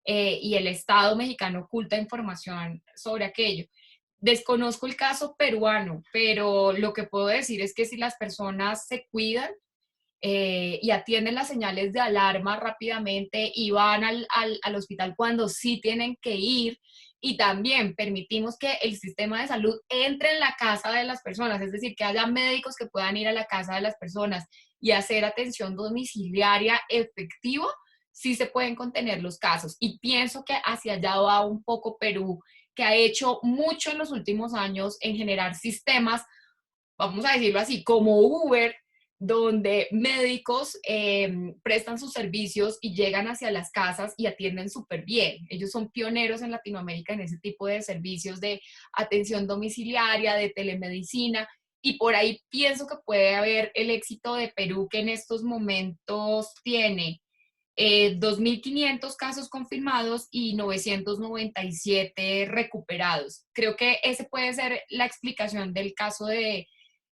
y el Estado mexicano oculta información sobre aquello. Desconozco el caso peruano, pero lo que puedo decir es que si las personas se cuidan y atienden las señales de alarma rápidamente y van al hospital cuando sí tienen que ir, y también permitimos que el sistema de salud entre en la casa de las personas, es decir, que haya médicos que puedan ir a la casa de las personas y hacer atención domiciliaria efectiva, sí se pueden contener los casos. Y pienso que hacia allá va un poco Perú, que ha hecho mucho en los últimos años en generar sistemas, vamos a decirlo así, como Uber, donde médicos prestan sus servicios y llegan hacia las casas y atienden súper bien. Ellos son pioneros en Latinoamérica en ese tipo de servicios de atención domiciliaria, de telemedicina, y por ahí pienso que puede haber el éxito de Perú, que en estos momentos tiene 2.500 casos confirmados y 997 recuperados. Creo que ese puede ser la explicación del caso de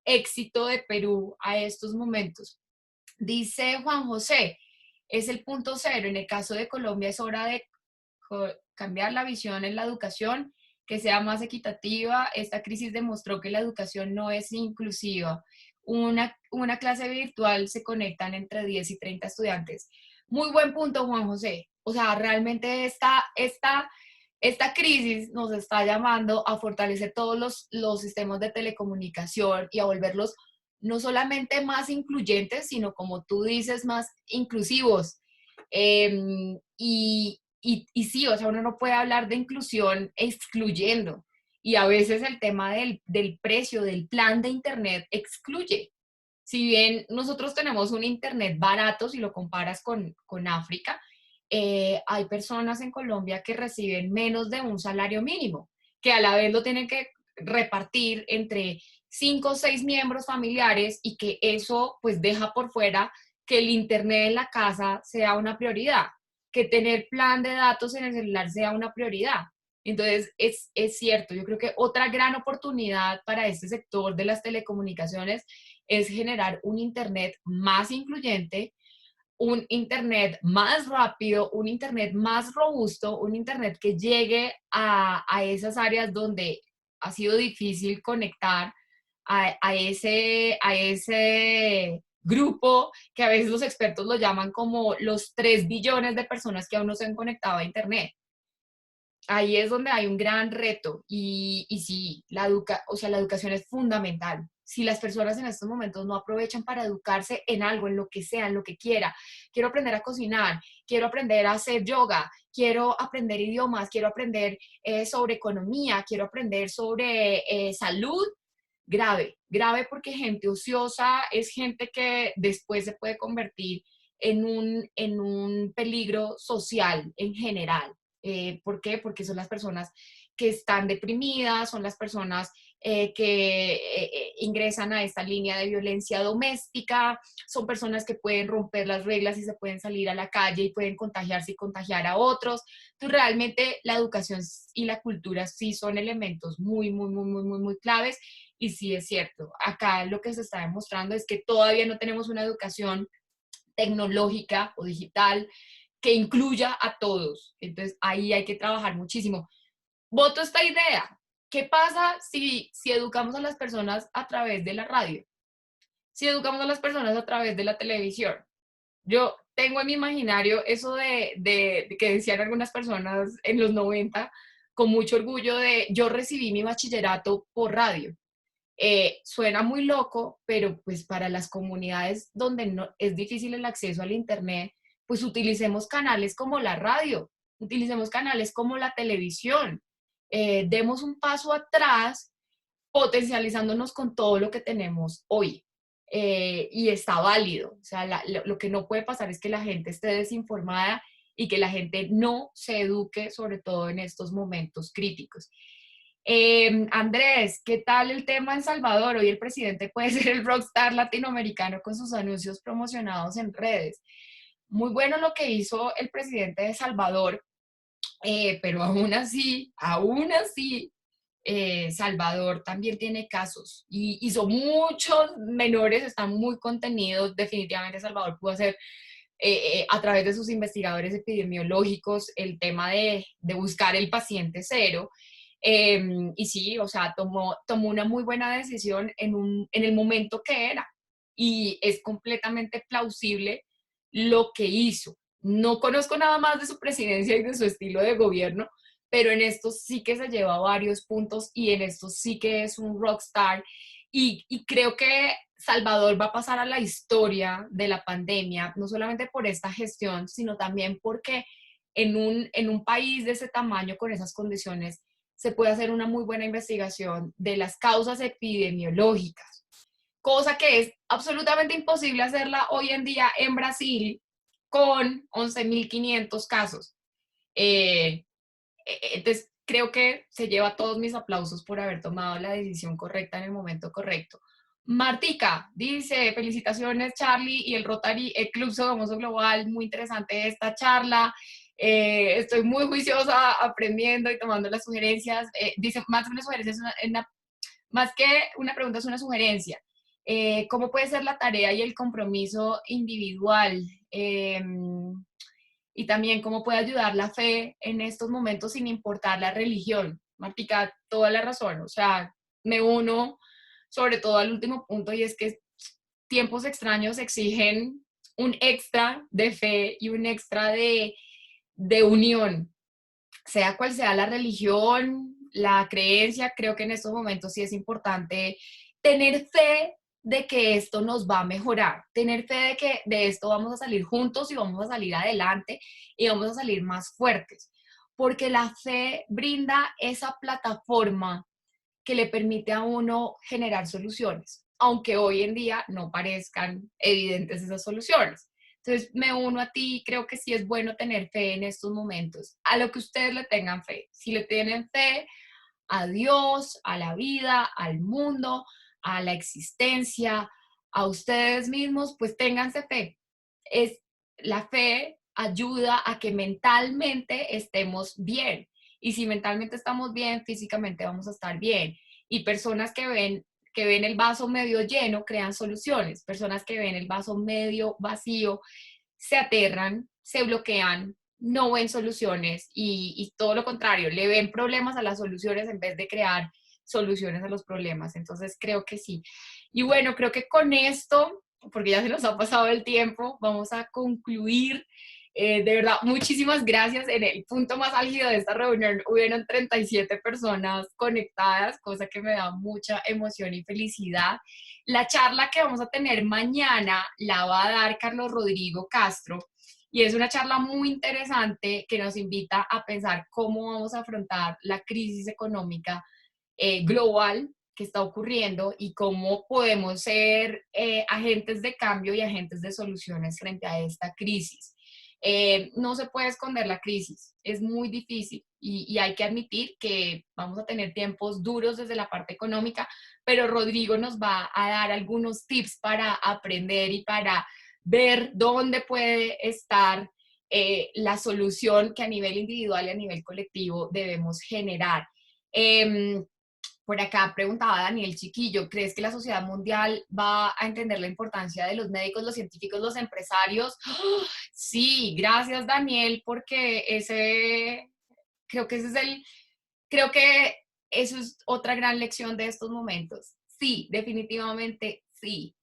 éxito de Perú a estos momentos. Dice Juan José, es el punto cero. En el caso de Colombia es hora de cambiar la visión en la educación, que sea más equitativa. Esta crisis demostró que la educación no es inclusiva. Una clase virtual se conectan entre 10 y 30 estudiantes. Muy buen punto, Juan José. O sea, realmente esta crisis nos está llamando a fortalecer todos los sistemas de telecomunicación y a volverlos no solamente más incluyentes, sino como tú dices, más inclusivos. Y sí, o sea, uno no puede hablar de inclusión excluyendo. Y a veces el tema del precio, del plan de Internet excluye. Si bien nosotros tenemos un Internet barato, si lo comparas con África, hay personas en Colombia que reciben menos de un salario mínimo, que a la vez lo tienen que repartir entre 5 o 6 miembros familiares, y que eso pues deja por fuera que el Internet en la casa sea una prioridad, que tener plan de datos en el celular sea una prioridad. Entonces, es cierto, yo creo que otra gran oportunidad para este sector de las telecomunicaciones es generar un Internet más incluyente, un Internet más rápido, un Internet más robusto, un Internet que llegue a esas áreas donde ha sido difícil conectar a ese grupo que a veces los expertos lo llaman como los 3 billones de personas que aún no se han conectado a Internet. Ahí es donde hay un gran reto y sí, o sea, la educación es fundamental. Si las personas en estos momentos no aprovechan para educarse en algo, en lo que sea, en lo que quiera, quiero aprender a cocinar, quiero aprender a hacer yoga, quiero aprender idiomas, quiero aprender sobre economía, quiero aprender sobre salud, grave, grave, porque gente ociosa es gente que después se puede convertir en un peligro social en general. ¿Por qué? Porque son las personas que están deprimidas, son las personas que ingresan a esta línea de violencia doméstica, son personas que pueden romper las reglas y se pueden salir a la calle y pueden contagiarse y contagiar a otros. Entonces, realmente la educación y la cultura sí son elementos muy, muy, muy, muy, muy, muy claves. Y sí es cierto, acá lo que se está demostrando es que todavía no tenemos una educación tecnológica o digital que incluya a todos. Entonces, ahí hay que trabajar muchísimo. Voto esta idea. ¿Qué pasa si educamos a las personas a través de la radio? Si educamos a las personas a través de la televisión. Yo tengo en mi imaginario eso de que decían algunas personas en los 90 con mucho orgullo de yo recibí mi bachillerato por radio. Suena muy loco, pero pues para las comunidades donde no, es difícil el acceso al Internet, pues utilicemos canales como la radio, utilicemos canales como la televisión, demos un paso atrás potencializándonos con todo lo que tenemos hoy. Y está válido, o sea, lo que no puede pasar es que la gente esté desinformada y que la gente no se eduque, sobre todo en estos momentos críticos. Andrés, ¿qué tal el tema en Salvador? Hoy el presidente puede ser el rockstar latinoamericano con sus anuncios promocionados en redes. Muy bueno lo que hizo el presidente de Salvador, pero aún así, Salvador también tiene casos y son muchos menores, están muy contenidos. Definitivamente Salvador pudo hacer a través de sus investigadores epidemiológicos el tema de buscar el paciente cero. Y sí, o sea, tomó una muy buena decisión en el momento que era. Y es completamente plausible lo que hizo. No conozco nada más de su presidencia y de su estilo de gobierno, pero en esto sí que se lleva varios puntos y en esto sí que es un rockstar. Y creo que Salvador va a pasar a la historia de la pandemia, no solamente por esta gestión, sino también porque en un país de ese tamaño, con esas condiciones, se puede hacer una muy buena investigación de las causas epidemiológicas, cosa que es absolutamente imposible hacerla hoy en día en Brasil con 11.500 casos. Eh, entonces, creo que se lleva todos mis aplausos por haber tomado la decisión correcta en el momento correcto. Martica dice, felicitaciones Charlie y el Rotary Club Sogamoso Global, muy interesante esta charla. Estoy muy juiciosa aprendiendo y tomando las sugerencias. Dice, más que una sugerencia, más que una pregunta, es una sugerencia. ¿Cómo puede ser la tarea y el compromiso individual? Y también cómo puede ayudar la fe en estos momentos sin importar la religión. Martica, toda la razón. O sea, me uno sobre todo al último punto y es que tiempos extraños exigen un extra de fe y un extra de unión, sea cual sea la religión, la creencia. Creo que en estos momentos sí es importante tener fe de que esto nos va a mejorar, tener fe de que de esto vamos a salir juntos y vamos a salir adelante y vamos a salir más fuertes, porque la fe brinda esa plataforma que le permite a uno generar soluciones, aunque hoy en día no parezcan evidentes esas soluciones. Entonces me uno a ti, creo que sí es bueno tener fe en estos momentos, a lo que ustedes le tengan fe. Si le tienen fe a Dios, a la vida, al mundo, a la existencia, a ustedes mismos, pues ténganse fe. La fe ayuda a que mentalmente estemos bien. Y si mentalmente estamos bien, físicamente vamos a estar bien. Y personas que ven el vaso medio lleno crean soluciones. Personas que ven el vaso medio vacío se aterran, se bloquean, no ven soluciones y todo lo contrario, le ven problemas a las soluciones en vez de crear soluciones a los problemas. Entonces creo que sí. Y bueno, creo que con esto, porque ya se nos ha pasado el tiempo, vamos a concluir. De verdad, muchísimas gracias. En el punto más álgido de esta reunión hubieron 37 personas conectadas, cosa que me da mucha emoción y felicidad. La charla que vamos a tener mañana la va a dar Carlos Rodrigo Castro y es una charla muy interesante que nos invita a pensar cómo vamos a afrontar la crisis económica global que está ocurriendo y cómo podemos ser agentes de cambio y agentes de soluciones frente a esta crisis. No se puede esconder la crisis, es muy difícil y hay que admitir que vamos a tener tiempos duros desde la parte económica, pero Rodrigo nos va a dar algunos tips para aprender y para ver dónde puede estar la solución que a nivel individual y a nivel colectivo debemos generar. Por acá preguntaba Daniel Chiquillo, ¿crees que la sociedad mundial va a entender la importancia de los médicos, los científicos, los empresarios? ¡Oh! Sí, gracias Daniel, porque creo que creo que eso es otra gran lección de estos momentos. Sí, definitivamente sí.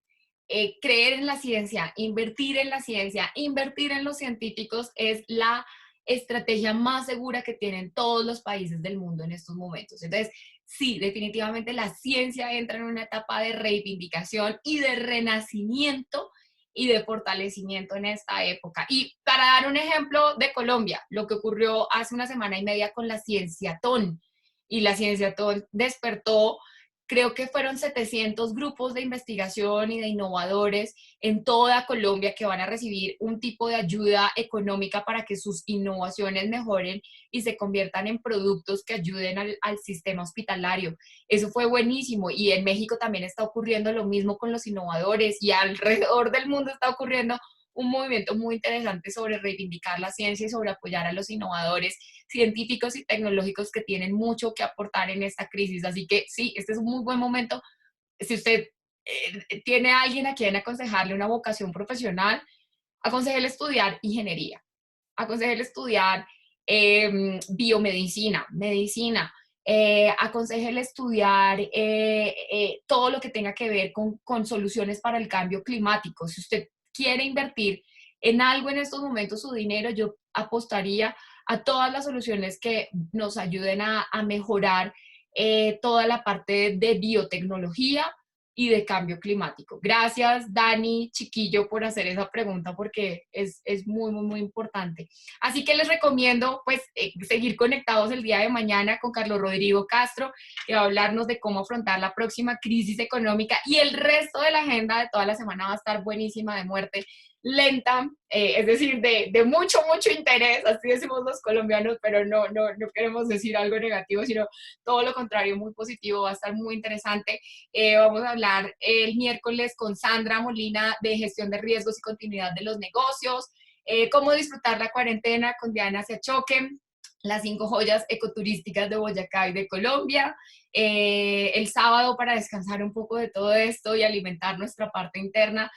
Creer en la ciencia, invertir en los científicos es la estrategia más segura que tienen todos los países del mundo en estos momentos. Entonces, sí, definitivamente la ciencia entra en una etapa de reivindicación y de renacimiento y de fortalecimiento en esta época. Y para dar un ejemplo de Colombia, lo que ocurrió hace una semana y media con la Cienciatón, y la Cienciatón despertó, creo que fueron 700 grupos de investigación y de innovadores en toda Colombia que van a recibir un tipo de ayuda económica para que sus innovaciones mejoren y se conviertan en productos que ayuden al sistema hospitalario. Eso fue buenísimo y en México también está ocurriendo lo mismo con los innovadores y alrededor del mundo está ocurriendo un movimiento muy interesante sobre reivindicar la ciencia y sobre apoyar a los innovadores científicos y tecnológicos que tienen mucho que aportar en esta crisis. Así que sí, este es un muy buen momento. Si usted tiene a alguien a quien aconsejarle una vocación profesional, aconsejele estudiar ingeniería, aconsejele estudiar biomedicina, medicina. aconséjele estudiar todo lo que tenga que ver con soluciones para el cambio climático. Si usted quiere invertir en algo en estos momentos su dinero, yo apostaría a todas las soluciones que nos ayuden a mejorar toda la parte de biotecnología y de cambio climático. Gracias, Dani Chiquillo, por hacer esa pregunta porque es muy, muy, muy importante. Así que les recomiendo pues seguir conectados el día de mañana con Carlos Rodrigo Castro, que va a hablarnos de cómo afrontar la próxima crisis económica, y el resto de la agenda de toda la semana va a estar buenísima, de muerte lenta, es decir, de mucho, mucho interés, así decimos los colombianos, pero no queremos decir algo negativo, sino todo lo contrario, muy positivo, va a estar muy interesante. Vamos a hablar el miércoles con Sandra Molina de gestión de riesgos y continuidad de los negocios, cómo disfrutar la cuarentena con Diana Siachoque, las 5 joyas ecoturísticas de Boyacá y de Colombia. El sábado, para descansar un poco de todo esto y alimentar nuestra parte interna,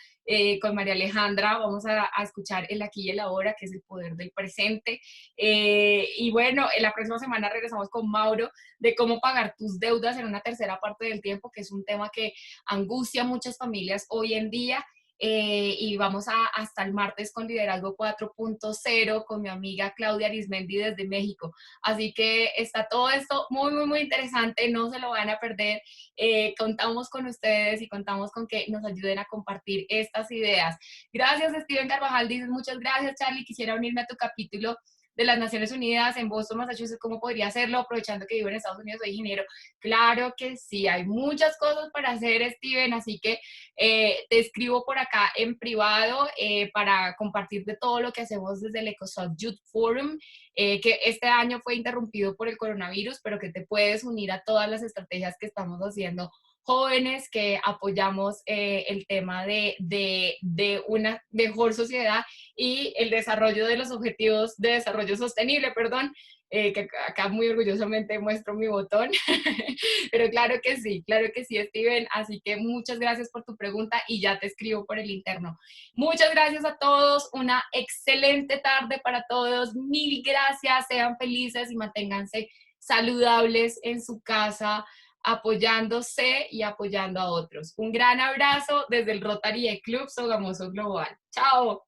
con María Alejandra vamos a escuchar el aquí y el ahora, que es el poder del presente. Y bueno, en la próxima semana regresamos con Mauro de cómo pagar tus deudas en una tercera parte del tiempo, que es un tema que angustia a muchas familias hoy en día. Y vamos hasta el martes con Liderazgo 4.0 con mi amiga Claudia Arismendi desde México. Así que está todo esto muy, muy, muy interesante, no se lo van a perder. Contamos con ustedes y contamos con que nos ayuden a compartir estas ideas. Gracias, Steven Carvajal, dices muchas gracias, Charlie. Quisiera unirme a tu capítulo de las Naciones Unidas en Boston, Massachusetts. ¿Cómo podría hacerlo? Aprovechando que vivo en Estados Unidos, soy ingeniero. Claro que sí, hay muchas cosas para hacer, Steven, así que te escribo por acá en privado para compartir de todo lo que hacemos desde el EcoSoc Youth Forum, que este año fue interrumpido por el coronavirus, pero que te puedes unir a todas las estrategias que estamos haciendo jóvenes que apoyamos el tema de una mejor sociedad y el desarrollo de los objetivos de desarrollo sostenible, perdón, que acá muy orgullosamente muestro mi botón, pero claro que sí, Steven, así que muchas gracias por tu pregunta y ya te escribo por el interno. Muchas gracias a todos, una excelente tarde para todos, mil gracias, sean felices y manténganse saludables en su casa, apoyándose y apoyando a otros. Un gran abrazo desde el Rotary Club Sogamoso Global. ¡Chao!